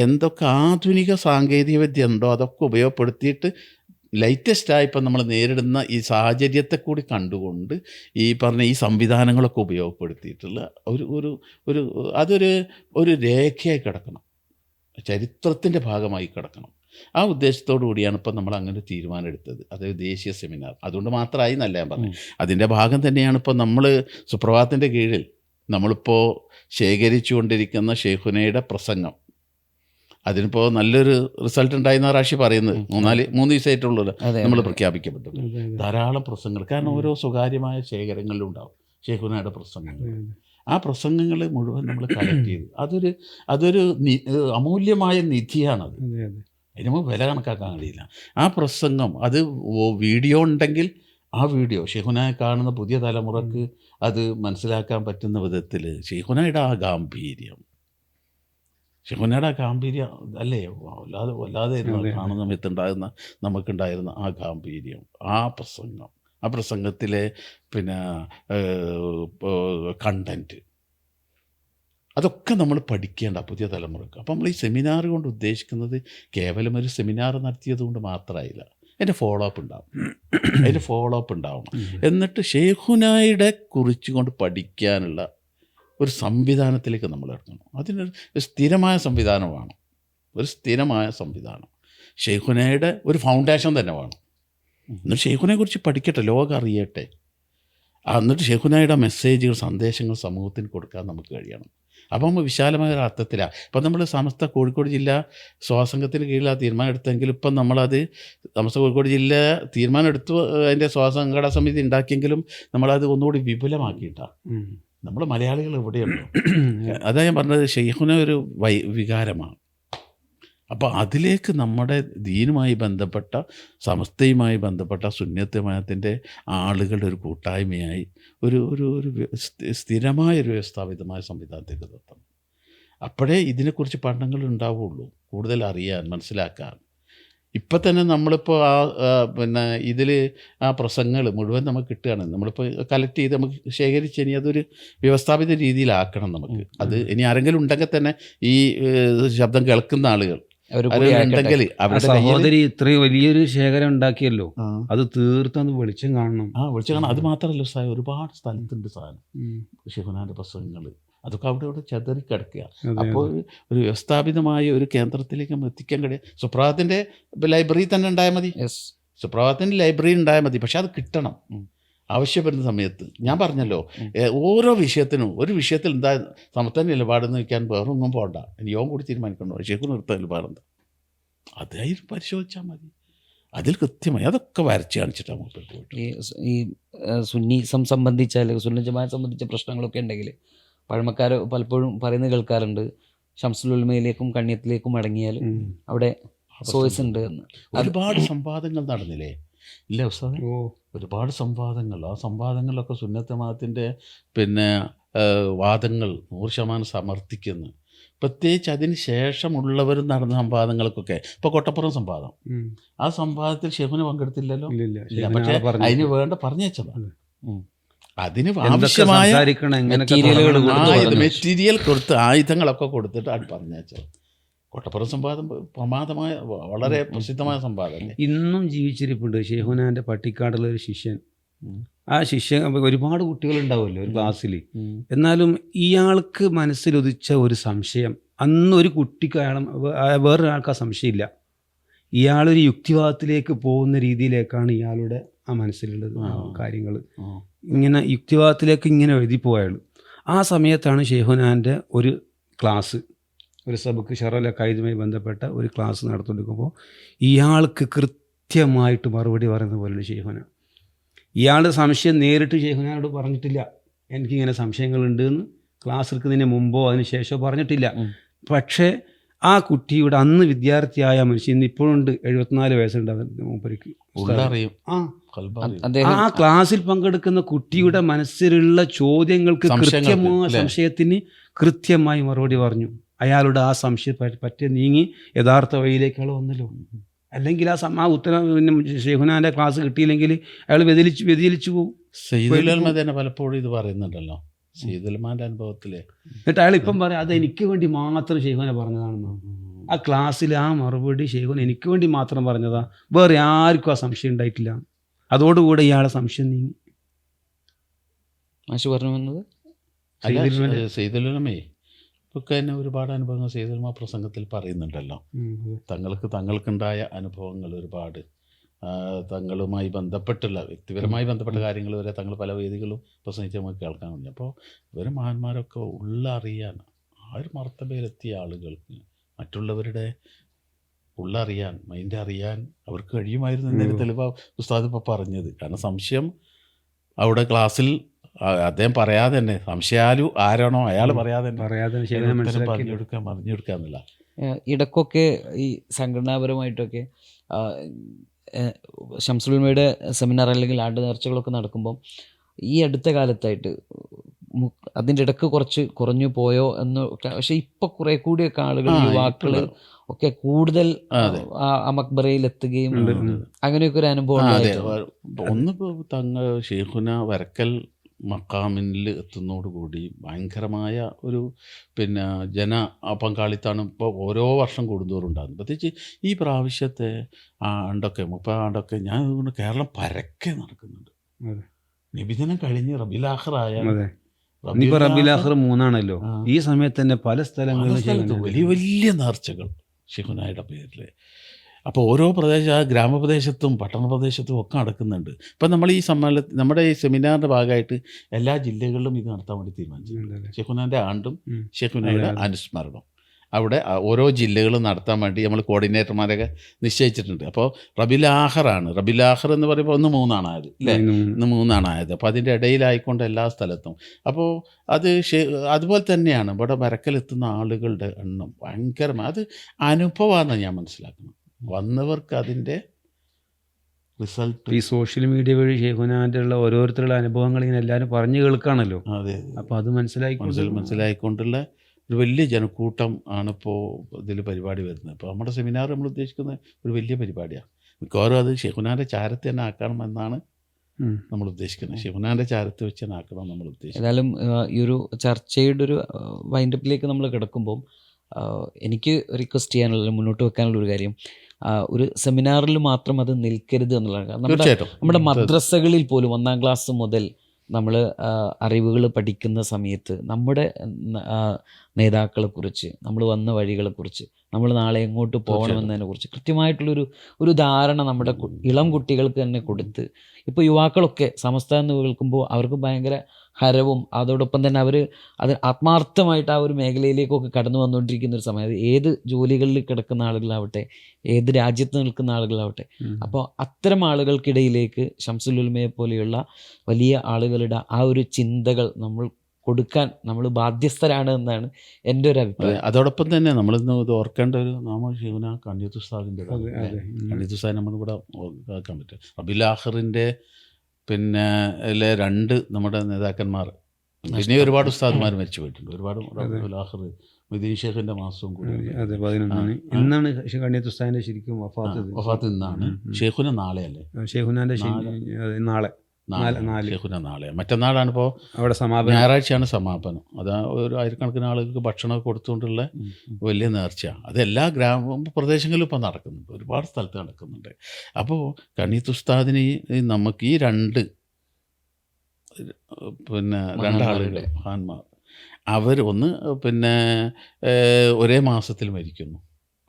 എന്തൊക്കെ ആധുനിക സാങ്കേതിക വിദ്യ ഉണ്ടോ അതൊക്കെ ഉപയോഗപ്പെടുത്തിയിട്ട് ലേറ്റസ്റ്റായി ഇപ്പം നമ്മൾ നേരിടുന്ന ഈ സാഹചര്യത്തെ കൂടി കണ്ടുകൊണ്ട് ഈ പറഞ്ഞ ഈ സംവിധാനങ്ങളൊക്കെ ഉപയോഗപ്പെടുത്തിയിട്ടുള്ള അതൊരു രേഖയായി കിടക്കണം, ചരിത്രത്തിൻ്റെ ഭാഗമായി കിടക്കണം. ആ ഉദ്ദേശത്തോടു കൂടിയാണ് ഇപ്പം നമ്മൾ അങ്ങനെ തീരുമാനം എടുത്തത്. അതായത് ദേശീയ സെമിനാർ. അതുകൊണ്ട് മാത്രമായി എന്നല്ല ഞാൻ പറഞ്ഞു, അതിൻ്റെ ഭാഗം തന്നെയാണ് ഇപ്പം നമ്മൾ സുപ്രഭാതത്തിൻ്റെ കീഴിൽ നമ്മളിപ്പോൾ ശേഖരിച്ചു കൊണ്ടിരിക്കുന്ന ഷെയ്ഖുനയുടെ പ്രസംഗം. അതിനിപ്പോൾ നല്ലൊരു റിസൾട്ട് ഉണ്ടായിരുന്ന റാഷി പറയുന്നത് 3 ദിവസമായിട്ടുള്ളത് നമ്മൾ പ്രഖ്യാപിക്കപ്പെട്ടത്. ധാരാളം പ്രസംഗങ്ങൾ, കാരണം ഓരോ സ്വകാര്യമായ ശേഖരങ്ങളിലും ഉണ്ടാവും ഷെയ്ഖുനയുടെ പ്രസംഗങ്ങൾ. ആ പ്രസംഗങ്ങൾ മുഴുവൻ നമ്മൾ കളക്ട് ചെയ്തു. അതൊരു അമൂല്യമായ നിധിയാണത്. അതിന് നമുക്ക് വില കണക്കാക്കാൻ കഴിയില്ല. ആ പ്രസംഗം അത് വീഡിയോ ഉണ്ടെങ്കിൽ ആ വീഡിയോ ഷെയ്ഖുനായെ കാണുന്ന പുതിയ തലമുറക്ക് അത് മനസ്സിലാക്കാൻ പറ്റുന്ന വിധത്തിൽ ഷെയ്ഖുനയുടെ ആ ഗാംഭീര്യം അല്ലേ വല്ലാതെ കാണുന്ന സമയത്തുണ്ടാകുന്ന നമുക്കുണ്ടായിരുന്ന ആ ഗാംഭീര്യം, ആ പ്രസംഗത്തിലെ പിന്നെ കണ്ടൻറ്റ്, അതൊക്കെ നമ്മൾ പഠിക്കേണ്ട പുതിയ തലമുറക്ക്. അപ്പം നമ്മൾ ഈ സെമിനാർ കൊണ്ട് ഉദ്ദേശിക്കുന്നത് കേവലം ഒരു സെമിനാർ നടത്തിയത് കൊണ്ട് മാത്രമായില്ല, അതിൻ്റെ ഫോളോ അപ്പ് ഉണ്ടാവണം. എന്നിട്ട് ഷെയ്ഖുനായുടെ കുറിച്ച് കൊണ്ട് പഠിക്കാനുള്ള ഒരു സംവിധാനത്തിലേക്ക് നമ്മൾ ഇറങ്ങണം. അതിനൊരു സ്ഥിരമായ സംവിധാനമാണ്, ഷെയ്ഖുനയുടെ ഒരു ഫൗണ്ടേഷൻ തന്നെ വേണം. എന്നിട്ട് ഷെയ്ഖുനയെക്കുറിച്ച് പഠിക്കട്ടെ, ലോകം അറിയട്ടെ. എന്നിട്ട് ഷെയ്ഖുനായുടെ മെസ്സേജുകൾ, സന്ദേശങ്ങൾ സമൂഹത്തിന് കൊടുക്കാൻ നമുക്ക് കഴിയണം. അപ്പം നമ്മൾ വിശാലമായ ഒരു അർത്ഥത്തിലാണ്. ഇപ്പം നമ്മൾ സമസ്ത കോഴിക്കോട് ജില്ലാ സ്വാസംഘത്തിന് കീഴിലാണ് തീരുമാനം എടുത്തെങ്കിലും ഇപ്പം നമ്മളത് സമസ്ത കോഴിക്കോട് ജില്ല തീരുമാനം എടുത്തു, അതിൻ്റെ സ്വാസംഘടനാ സമിതി ഉണ്ടാക്കിയെങ്കിലും നമ്മളത് ഒന്നുകൂടി വിപുലമാക്കിയിട്ടാണ്. നമ്മൾ മലയാളികൾ എവിടെയുണ്ടോ, അതാ ഞാൻ പറഞ്ഞത്, ഷെയ്ഖുന ഒരു വികാരമാണ്. അപ്പോൾ അതിലേക്ക് നമ്മുടെ ദീനുമായി ബന്ധപ്പെട്ട, സമസ്തയുമായി ബന്ധപ്പെട്ട സുന്നത്ത് ജമാഅത്തിൻ്റെ ആളുകളുടെ ഒരു കൂട്ടായ്മയായി ഒരു സ്ഥിരമായൊരു വ്യവസ്ഥാപിതമായ സംവിധാനത്തേക്ക് എത്തണം. അപ്പോഴേ ഇതിനെക്കുറിച്ച് പഠനങ്ങൾ ഉണ്ടാവുള്ളൂ, കൂടുതൽ അറിയാൻ, മനസ്സിലാക്കാൻ. ഇപ്പം തന്നെ നമ്മളിപ്പോൾ പിന്നെ ഇതിൽ ആ പ്രസംഗങ്ങൾ മുഴുവൻ നമുക്ക് കിട്ടുകയാണ്. നമ്മളിപ്പോൾ കളക്ട് ചെയ്ത് നമുക്ക് ശേഖരിച്ച് ഇനി അതൊരു വ്യവസ്ഥാപിത രീതിയിലാക്കണം നമുക്ക്. അത് ഇനി ആരെങ്കിലും ഉണ്ടെങ്കിൽ തന്നെ ഈ ശബ്ദം കേൾക്കുന്ന ആളുകൾ ഉണ്ടെങ്കിൽ അവരുടെ സഹോദരി ഇത്രയും വലിയൊരു ശേഖരം ഉണ്ടാക്കിയല്ലോ, അത് തീർത്തും വെളിച്ചം കാണണം. വെളിച്ചം കാണണം. അത് മാത്രമല്ല സാർ, ഒരുപാട് സ്ഥലത്തുണ്ട് സാധനം ഷെയ്ഖുനാന്റെ പ്രസംഗങ്ങൾ. അതൊക്കെ അവിടെ ചെതറി കിടക്കുക. അപ്പോൾ ഒരു വ്യവസ്ഥാപിതമായ ഒരു കേന്ദ്രത്തിലേക്ക് നമ്മൾ എത്തിക്കാൻ കഴിയും. സുപ്രഭാതത്തിൻ്റെ ലൈബ്രറി തന്നെ ഉണ്ടായാൽ മതി, സുപ്രഭാതത്തിൻ്റെ ലൈബ്രറി ഉണ്ടായാൽ മതി. പക്ഷെ അത് കിട്ടണം ആവശ്യപ്പെടുന്ന സമയത്ത്. ഞാൻ പറഞ്ഞല്ലോ, ഓരോ വിഷയത്തിനും ഒരു വിഷയത്തിൽ എന്താ സമത്വ നിലപാടെന്ന് വയ്ക്കാൻ വേറൊന്നും പോകണ്ട, യോഗം കൂടി തീരുമാനിക്കണോ ഷെയ്ഖുന നിർത്ത നിലപാടെന്താ, അതായി പരിശോധിച്ചാൽ മതി. അതിൽ കൃത്യമായി അതൊക്കെ വരച്ച് കാണിച്ചിട്ടാണ് മൂപ്പർ പോയിട്ട്. ഈ സുന്നിസം സംബന്ധിച്ച അല്ലെങ്കിൽ സുന്നി ജമാഅത്ത് സംബന്ധിച്ച പ്രശ്നങ്ങളൊക്കെ ഉണ്ടെങ്കിൽ പഴമക്കാർ പലപ്പോഴും പറയുന്നത് കേൾക്കാറുണ്ട്, ഷംസുൽ ഉലമയിലേക്കും കണ്ണിയത്തിലേക്കും മടങ്ങിയാൽ അവിടെ സോയ്സ് ഉണ്ട് എന്ന്. ഒരുപാട് സംവാദങ്ങൾ നടന്നില്ലേ? ഇല്ല ഉസ്താദേ, ഒരുപാട് സംവാദങ്ങൾ. ആ സംവാദങ്ങളിലൊക്കെ സുന്നത്ത് ജമാഅത്തിൻ്റെ പിന്നെ വാദങ്ങൾ 100% സമർത്ഥിക്കുന്നു. പ്രത്യേകിച്ച് അതിന് ശേഷമുള്ളവരും നടന്ന സംവാദങ്ങൾക്കൊക്കെ. ഇപ്പോൾ കൊട്ടപ്പുറം സംവാദം, ആ സംവാദത്തിൽ ഷെയ്ഖുന പങ്കെടുത്തില്ലല്ലോ. ഇല്ല, പക്ഷേ അതിന് വേണ്ട പറഞ്ഞു വെച്ചതാണ്. അതിന് ആവശ്യമായ മെറ്റീരിയൽ കൊടുത്ത് ആയുധങ്ങളൊക്കെ കൊടുത്തിട്ട് അത് പറഞ്ഞു വെച്ചത്. കൊട്ടപ്പുറം സംവാദം പ്രമാദമായ വളരെ പ്രസിദ്ധമായ സംവാദമല്ലേ. ഇന്നും ജീവിച്ചിരിപ്പുണ്ട് ഷെയ്ഖുനാൻ്റെ പട്ടിക്കാടുള്ള ഒരു ശിഷ്യൻ. ആ ശിഷ്യൻ ഒരുപാട് കുട്ടികളുണ്ടാവുമല്ലോ ഒരു ക്ലാസ്സിൽ. എന്നാലും ഇയാൾക്ക് മനസ്സിലുദിച്ച ഒരു സംശയം, അന്നൊരു കുട്ടിക്ക് വേറൊരാൾക്ക് ആ സംശയമില്ല. ഇയാളൊരു യുക്തിവാദത്തിലേക്ക് പോകുന്ന രീതിയിലേക്കാണ് ഇയാളുടെ ആ മനസ്സിലുള്ളത് കാര്യങ്ങൾ. ഇങ്ങനെ യുക്തിവാദത്തിലേക്ക് ഇങ്ങനെ എഴുതിപ്പോയാൾ. ആ സമയത്താണ് ഷെയ്ഖുനാൻ്റെ ഒരു ക്ലാസ്, ഒരു സബക്ക് ഷറല കൈതുമായി ബന്ധപ്പെട്ട ഒരു ക്ലാസ് നടത്തിക്കൊണ്ടിരിക്കുമ്പോൾ ഇയാൾക്ക് കൃത്യമായിട്ട് മറുപടി പറയുന്ന പോലെയുള്ള ഷെയ്ഖുന. ഇയാളുടെ സംശയം നേരിട്ട് ഷെയ്ഖുനാനോട് പറഞ്ഞിട്ടില്ല, എനിക്കിങ്ങനെ സംശയങ്ങളുണ്ട് എന്ന് ക്ലാസ് എടുക്കുന്നതിന് മുമ്പോ അതിന് ശേഷമോ പറഞ്ഞിട്ടില്ല. പക്ഷേ ആ കുട്ടിയുടെ അന്ന് വിദ്യാർത്ഥിയായ മനുഷ്യൻ ഇപ്പോഴുണ്ട്, 74 വയസ്സുണ്ട് മൂപ്പർക്ക്. ആ ക്ലാസ്സിൽ പങ്കെടുക്കുന്ന കുട്ടിയുടെ മനസ്സിലുള്ള ചോദ്യങ്ങൾക്ക് കൃത്യമായ സംശയത്തിന് കൃത്യമായി മറുപടി പറഞ്ഞു. അയാളുടെ ആ സംശയം പറ്റി നീങ്ങി യഥാർത്ഥ വഴിയിലേക്കാൾ വന്നല്ലോ. അല്ലെങ്കിൽ ആ ഉത്തരം ഷെയ്ഖുനാൻ്റെ ക്ലാസ് കിട്ടിയില്ലെങ്കിൽ അയാൾ വ്യതിചലിച്ചു പോകും. സയ്യിദുൽ തന്നെ പലപ്പോഴും ഇത് പറയുന്നുണ്ടല്ലോ, സയ്യിദുൽമാൻ്റെ അനുഭവത്തിലെ. എന്നിട്ട് അയാൾ ഇപ്പം പറയാം, അത് എനിക്ക് വേണ്ടി മാത്രം ഷെയ്ഖുന പറഞ്ഞതാണെന്ന്. ആ ക്ലാസ്സിൽ ആ മറുപടി ഷെയ്ഖുന എനിക്ക് വേണ്ടി മാത്രം പറഞ്ഞതാ, വേറെ ആർക്കും ആ സംശയം ഉണ്ടായിട്ടില്ല. അതോടുകൂടെ ഇയാളെ സംശയം നീങ്ങി. മാഷ് പറഞ്ഞു വന്നത് സയ്യിദുലമേ ഒക്കെ തന്നെ ഒരുപാട് അനുഭവങ്ങൾ സയ്യിദുൽമ പ്രസംഗത്തിൽ പറയുന്നുണ്ടല്ലോ. തങ്ങൾക്കുണ്ടായ അനുഭവങ്ങൾ ഒരുപാട്, തങ്ങളുമായി ബന്ധപ്പെട്ടുള്ള വ്യക്തിപരമായി ബന്ധപ്പെട്ട കാര്യങ്ങൾ വരെ തങ്ങൾ പല വേദികളും പ്രസംഗിച്ച് നമുക്ക് കേൾക്കാൻ കഴിയും. അപ്പോൾ ഇവർ മഹാന്മാരൊക്കെ ഉള്ളറിയാൻ, ആ ഒരു മർത്തബയിലെത്തിയ ആളുകൾക്ക് മറ്റുള്ളവരുടെ ഉള്ളറിയാൻ, മൈൻഡ് അറിയാൻ അവർക്ക് കഴിയുമായിരുന്നു എന്നൊരു തെളിവ് ഉസ്താദ് ഇപ്പോൾ പറഞ്ഞത്. കാരണം സംശയം അവിടെ ക്ലാസ്സിൽ അദ്ദേഹം പറയാതെ തന്നെ, സംശയാലു ആരാണോ അയാൾ പറയാതെ പറഞ്ഞെടുക്കാന്നില്ല. ഇടയ്ക്കൊക്കെ ഈ സംഘടനാപരമായിട്ടൊക്കെ ഷംസുൽ ഉലമയുടെ സെമിനാർ അല്ലെങ്കിൽ ആണ്ട് നേർച്ചകളൊക്കെ നടക്കുമ്പം ഈ അടുത്ത കാലത്തായിട്ട് അതിൻ്റെ ഇടയ്ക്ക് കുറച്ച് കുറഞ്ഞു പോയോ എന്ന്. പക്ഷെ ഇപ്പൊ കുറെ കൂടിയൊക്കെ ആളുകൾ, യുവാക്കൾ ഒക്കെ കൂടുതൽ ആ മക്ബറയിൽ എത്തുകയും അങ്ങനെയൊക്കെ ഒരു അനുഭവം. ഒന്നിപ്പോ തങ്ങൾ ഷെയ്ഖുന വരക്കൽ മക്കാമിൽ എത്തുന്നതോടുകൂടി ഭയങ്കരമായ ഒരു പിന്നെ പങ്കാളിത്താണ് ഇപ്പോൾ ഓരോ വർഷം കൂടുന്തോറും ഉണ്ടാകുന്നത്. പ്രത്യേകിച്ച് ഈ പ്രാവശ്യത്തെ ആണ്ടൊക്കെ 30 ആണ്ടൊക്കെ ഞാൻ കേരളം പരക്കെ നടക്കുന്നുണ്ട്. നിബിധനം കഴിഞ്ഞ് റബീഉൽ ആഖിർ ആയാൽ, റബീഉൽ ആഖിർ 3 ഈ സമയത്ത് തന്നെ പല സ്ഥലങ്ങളിലും വലിയ വലിയ നേർച്ചകൾ ഷെയ്ഖുനായുടെ പേരിൽ. അപ്പോൾ ഓരോ ഗ്രാമപ്രദേശത്തും പട്ടണ പ്രദേശത്തും ഒക്കെ നടക്കുന്നുണ്ട്. ഇപ്പം നമ്മൾ ഈ സമ്മേളനത്തിൽ, നമ്മുടെ ഈ സെമിനാറിൻ്റെ ഭാഗമായിട്ട് എല്ലാ ജില്ലകളിലും ഇത് നടത്താൻ വേണ്ടി തീരുമാനിച്ചു. ഷെയ്ഖുനാൻ്റെ ആണ്ടും ഷെയ്ഖുനയുടെ അനുസ്മരണം അവിടെ ഓരോ ജില്ലകളും നടത്താൻ വേണ്ടി നമ്മൾ കോർഡിനേറ്റർമാരൊക്കെ നിശ്ചയിച്ചിട്ടുണ്ട്. അപ്പോൾ റബീഉൽ ആഖിറാണ്. റബീഉൽ ആഖിർ എന്ന് പറയുമ്പോൾ 3 ആയത് അല്ലേ, 3 ആയത്. അപ്പോൾ അതിൻ്റെ ഇടയിലായിക്കൊണ്ട് എല്ലാ സ്ഥലത്തും. അപ്പോൾ അത് അതുപോലെ തന്നെയാണ് ഇവിടെ വരക്കലെത്തുന്ന ആളുകളുടെ എണ്ണം ഭയങ്കരമായി. അത് അനുഭവമാണെന്ന് ഞാൻ മനസ്സിലാക്കുന്നത്. വന്നവർക്ക് അതിൻ്റെ റിസൾട്ട് ഈ സോഷ്യൽ മീഡിയ വഴി ഷെയ്ഖുനാൻ്റെ ഉള്ള ഓരോരുത്തരുടെ അനുഭവങ്ങൾ ഇങ്ങനെ എല്ലാവരും പറഞ്ഞു കേൾക്കുകയാണല്ലോ. അതെ, അപ്പോൾ അത് മനസ്സിലായിക്കൊണ്ടുള്ള ഒരു വലിയ ജനക്കൂട്ടം ആണിപ്പോൾ ഇതിൽ പരിപാടി വരുന്നത്. അപ്പോൾ നമ്മുടെ സെമിനാർ നമ്മൾ ഉദ്ദേശിക്കുന്ന ഒരു വലിയ പരിപാടിയാണ്. മിക്കവാറും അത് ഷെയ്ഖുനാൻ്റെ ചാരത്ത് തന്നെ ആക്കണമെന്നാണ് നമ്മൾ ഉദ്ദേശിക്കുന്നത്. ഷെയ്ഖുനാൻ്റെ ചാരത്ത് വെച്ച് തന്നെ ആക്കണം നമ്മൾ ഉദ്ദേശിക്കുന്നത്. ഏതായാലും ഈ ഒരു ചർച്ചയുടെ ഒരു വൈൻഡപ്പിലേക്ക് നമ്മൾ കിടക്കുമ്പോൾ എനിക്ക് റിക്വസ്റ്റ് ചെയ്യാനുള്ള, മുന്നോട്ട് വെക്കാനുള്ള ഒരു കാര്യം, ഒരു സെമിനാറിൽ മാത്രം അത് നിൽക്കരുത് എന്നുള്ളതാണ്. കാരണം നമ്മുടെ മദ്രസകളിൽ പോലും 1-ാം ക്ലാസ് മുതൽ നമ്മൾ അറിവുകൾ പഠിക്കുന്ന സമയത്ത് നമ്മുടെ നേതാക്കളെക്കുറിച്ച്, നമ്മൾ വന്ന വഴികളെക്കുറിച്ച്, നമ്മൾ നാളെ എങ്ങോട്ട് പോകണമെന്നതിനെക്കുറിച്ച് കൃത്യമായിട്ടുള്ളൊരു ധാരണ നമ്മുടെ ഇളം കുട്ടികൾക്ക് തന്നെ കൊടുത്ത്, ഇപ്പോൾ യുവാക്കളൊക്കെ സമസ്ത എന്ന് കേൾക്കുമ്പോൾ അവർക്ക് ഭയങ്കര ഹരവും അതോടൊപ്പം തന്നെ അവർ അത് ആത്മാർത്ഥമായിട്ട് ആ ഒരു മേഖലയിലേക്കൊക്കെ കടന്നു വന്നുകൊണ്ടിരിക്കുന്ന ഒരു സമയം. അത് ഏത് ജോലികളിൽ കിടക്കുന്ന ആളുകളാവട്ടെ, ഏത് രാജ്യത്ത് നിൽക്കുന്ന ആളുകളാവട്ടെ. അപ്പോൾ അത്തരം ആളുകൾക്കിടയിലേക്ക് ശംസുൽ ഉലമയെ പോലെയുള്ള വലിയ ആളുകളുടെ ആ ഒരു ചിന്തകൾ നമ്മൾ കൊടുക്കാൻ നമ്മൾ ബാധ്യസ്ഥരാണ് എന്നാണ് എൻ്റെ ഒരു അഭിപ്രായം. അതോടൊപ്പം തന്നെ നമ്മളിന്ന് ഇത് ഓർക്കേണ്ട ഒരു നാമ ശിവന കണ്ണിയത്ത് ഉസ്താദിൻ്റെ കണ്ണിയത്ത് ഉസ്താദ് നമ്മളിവിടെ ഓർക്കാൻ പറ്റും. റബീൽ-ആഖിറിൻ്റെ പിന്നെ അതിലെ 2 നമ്മുടെ നേതാക്കന്മാർ, പിന്നെ ഒരുപാട് ഉസ്താദ്മാർ മരിച്ചു പോയിട്ടുണ്ട്. ഒരുപാട് റബീൽ-ആഖിർ മദീനി ഷേഖിൻ്റെ മാസവും കൂടി. അതെ 11 ഇന്നാണ് കണ്ണിയത്ത് ഉസ്താദിന്റെ ശരിക്കും വഫാത്ത് ഇന്നാണ്. ഷേഖുന നാളെ അല്ലേ? ഷേഖുനാന്റെ നാളെ ഷേഖുന നാളെ. മറ്റന്നാളാണ് ഇപ്പോൾ അവിടെ സമാപനം. ഞായറാഴ്ചയാണ് സമാപനം. അത് ഒരു ആയിരക്കണക്കിന് ആളുകൾക്ക് ഭക്ഷണമൊക്കെ കൊടുത്തുകൊണ്ടുള്ള വലിയ നേർച്ച. അത് എല്ലാ പ്രദേശങ്ങളിലും ഇപ്പോൾ നടക്കുന്നുണ്ട്, ഒരുപാട് സ്ഥലത്ത് നടക്കുന്നുണ്ട്. അപ്പോൾ കണ്ണിയത്ത് ഉസ്താദിന് നമുക്ക് ഈ 2 പിന്നെ 2 ആളുകൾ മഹാന്മാർ, അവർ ഒന്ന് പിന്നെ ഒരേ മാസത്തിൽ മരിക്കുന്നു,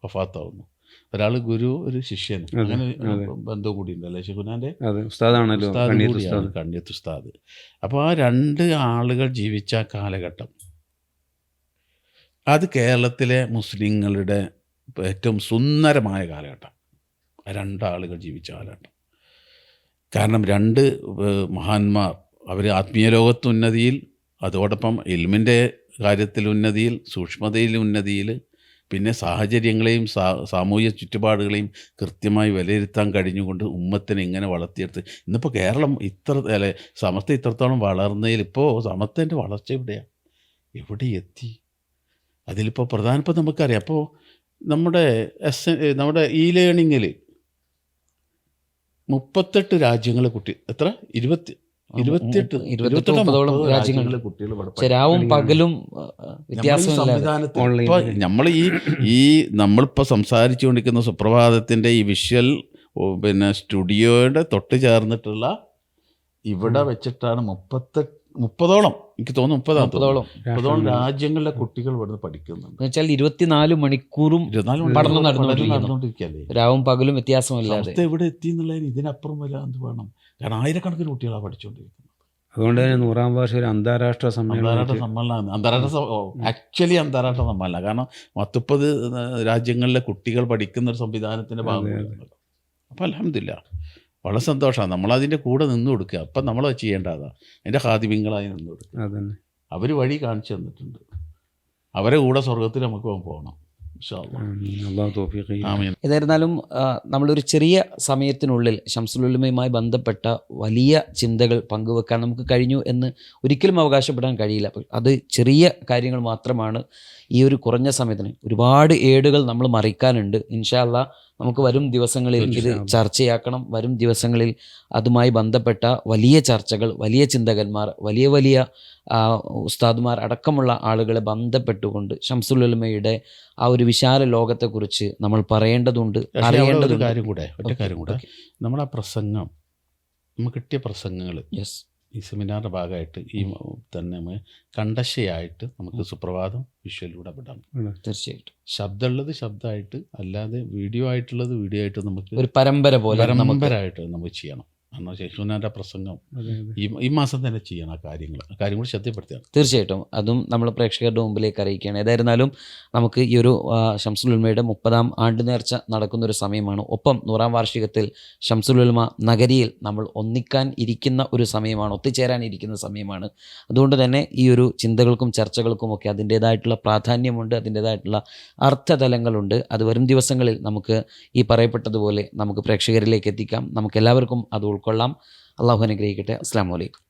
വഫാത്താവുന്നു. ഒരാൾ ഗുരു, ഒരു ശിഷ്യൻ, അങ്ങനെ ബന്ധം കൂടി ഉണ്ടല്ലേ ശിഖുനാൻ്റെ ഉസ്താദാണല്ലോ കണ്ണിയത്ത് ഉസ്താദ്. അപ്പോൾ ആ 2 ആളുകൾ ജീവിച്ച കാലഘട്ടം അത് കേരളത്തിലെ മുസ്ലിങ്ങളുടെ ഏറ്റവും സുന്ദരമായ കാലഘട്ടം. 2 ആളുകൾ ജീവിച്ച കാലഘട്ടം. കാരണം 2 മഹാന്മാർ, അവർ ആത്മീയ ലോകത്ത് ഉന്നതിയിൽ, അതോടൊപ്പം ഇൽമിൻ്റെ കാര്യത്തിൽ ഉന്നതിയിൽ, സൂക്ഷ്മതയിൽ ഉന്നതിയിൽ, പിന്നെ സാഹചര്യങ്ങളെയും സാമൂഹ്യ ചുറ്റുപാടുകളെയും കൃത്യമായി വിലയിരുത്താൻ കഴിഞ്ഞുകൊണ്ട് ഉമ്മത്തിനെ ഇങ്ങനെ വളർത്തിയെടുത്ത് ഇന്നിപ്പോൾ കേരളം സമസ്ത ഇത്രത്തോളം വളർന്നതിൽ ഇപ്പോൾ സമസ്തൻ്റെ വളർച്ച എവിടെയാണ്, എവിടെ എത്തി? അതിലിപ്പോൾ പ്രധാനപ്പെട്ട നമുക്കറിയാം. അപ്പോൾ നമ്മുടെ ഇ ലേണിങ്ങിൽ 38 രാജ്യങ്ങളെ കുട്ടി എത്ര 28 രാജ്യങ്ങളിലെ കുട്ടികൾ രാവും പകലും നമ്മൾ നമ്മളിപ്പോൾ സംസാരിച്ചുകൊണ്ടിരിക്കുന്ന സുപ്രഭാതത്തിൻ്റെ ഈ വിഷ്വൽ പിന്നെ സ്റ്റുഡിയോയുടെ തൊട്ട് ചേർന്നിട്ടുള്ള ഇവിടെ വെച്ചിട്ടാണ് 30ഓളം എനിക്ക് തോന്നുന്നു 30ഓളം രാജ്യങ്ങളിലെ കുട്ടികൾ ഇവിടുന്ന് പഠിക്കുന്നുണ്ട്. 24 മണിക്കൂറും പഠനം നടന്നുകൊണ്ടിരിക്കുകയല്ലേ, രാവും പകലും വ്യത്യാസമില്ലാതെ. എവിടെ എത്തി എന്നുള്ളതിന് ഇതിനപ്പുറം വല്ല എന്ത് വേണം? കാരണം ആയിരക്കണക്കിന് കുട്ടികളാണ് പഠിച്ചുകൊണ്ടിരിക്കുന്നത്. അതുകൊണ്ട് തന്നെ 100ാം വാർഷിക അന്താരാഷ്ട്ര സമ്മേളനം ആക്ച്വലി അന്താരാഷ്ട്ര സമ്മേളനം. കാരണം 30 രാജ്യങ്ങളിലെ കുട്ടികൾ പഠിക്കുന്ന ഒരു സംവിധാനത്തിൻ്റെ ഭാഗമാണ്. അപ്പോൾ അൽഹംദുലില്ലാ വളരെ സന്തോഷമാണ്. നമ്മളതിൻ്റെ കൂടെ നിന്ന് കൊടുക്കുക. അപ്പം നമ്മൾ ചെയ്യേണ്ടതാണ് അതിൻ്റെ ഹാദിമ്യങ്ങളായി നിന്ന് കൊടുക്കുക. അവർ വഴി കാണിച്ചു തന്നിട്ടുണ്ട്. അവരെ കൂടെ സ്വർഗത്തിൽ നമുക്ക് പോകണം. ഏതായിരുന്നാലും നമ്മളൊരു ചെറിയ സമയത്തിനുള്ളിൽ ശംസുൽ ഉലമയുമായി ബന്ധപ്പെട്ട വലിയ ചിന്തകൾ പങ്കുവെക്കാൻ നമുക്ക് കഴിഞ്ഞു എന്ന് ഒരിക്കലും അവകാശപ്പെടാൻ കഴിയില്ല. അത് ചെറിയ കാര്യങ്ങൾ മാത്രമാണ്. ഈ ഒരു കുറഞ്ഞ സമയത്തിന് ഒരുപാട് ഏടുകൾ നമ്മൾ മറിക്കാനുണ്ട്. ഇൻഷാ അല്ലാഹ് നമുക്ക് വരും ദിവസങ്ങളിൽ ഇത് ചർച്ചയാക്കണം. വരും ദിവസങ്ങളിൽ അതുമായി ബന്ധപ്പെട്ട വലിയ ചർച്ചകൾ, വലിയ ചിന്തകന്മാർ, വലിയ വലിയ ഉസ്താദുമാർ അടക്കമുള്ള ആളുകളെ ബന്ധപ്പെട്ടുകൊണ്ട് ശംസുൽ ഉലമയുടെ ആ ഒരു വിശാല ലോകത്തെക്കുറിച്ച് നമ്മൾ പറയേണ്ടതുണ്ട്, അറിയേണ്ടതുണ്ട്. ഒറ്റ കാര്യം കൂടെ, നമ്മുടെ പ്രസംഗം നമുക്ക് കിട്ടിയ പ്രസംഗങ്ങൾ ഈ സെമിനാറിൻ്റെ ഭാഗമായിട്ട് ഈ തന്നെ കണ്ടശയായിട്ട് നമുക്ക് സുപ്രഭാതം വിഷ്വലിലൂടെ വിടാം. തീർച്ചയായിട്ടും ശബ്ദമുള്ളത് ശബ്ദമായിട്ട്, അല്ലാതെ വീഡിയോ ആയിട്ടുള്ളത് വീഡിയോ ആയിട്ട് നമുക്ക് ഒരു പരമ്പരയായിട്ട് നമുക്ക് ചെയ്യണം. കാരണം ശേഖുനാൻ്റെ പ്രസംഗം ഈ മാസം തന്നെ ചെയ്യണം. ആ കാര്യം കൂടി ശ്രദ്ധപ്പെടുത്തിയാണ്. തീർച്ചയായിട്ടും അതും നമ്മൾ പ്രേക്ഷകരുടെ മുമ്പിലേക്ക് അറിയിക്കുകയാണ്. ഏതായിരുന്നാലും നമുക്ക് ഈ ഒരു ശംസുൽ ഉലമയുടെ 30ാം ആണ്ട് നേർച്ച നടക്കുന്നൊരു സമയമാണ്. ഒപ്പം 100ാം വാർഷികത്തിൽ ശംസുൽ ഉലമ നഗരിയിൽ നമ്മൾ ഒന്നിക്കാൻ ഇരിക്കുന്ന ഒരു സമയമാണ്, ഒത്തുചേരാൻ ഇരിക്കുന്ന സമയമാണ്. അതുകൊണ്ട് തന്നെ ഈ ഒരു ചിന്തകൾക്കും ചർച്ചകൾക്കുമൊക്കെ അതിൻ്റേതായിട്ടുള്ള പ്രാധാന്യമുണ്ട്, അതിൻ്റേതായിട്ടുള്ള അർത്ഥതലങ്ങളുണ്ട്. അത് വരും ദിവസങ്ങളിൽ നമുക്ക് ഈ പറയപ്പെട്ടതുപോലെ നമുക്ക് പ്രേക്ഷകരിലേക്ക് എത്തിക്കാം. നമുക്കെല്ലാവർക്കും അത് ഉൾക്കൊള്ളാം. അള്ളാഹു അനുഗ്രഹിക്കട്ടെ. അസ്സലാമു അലൈക്കും.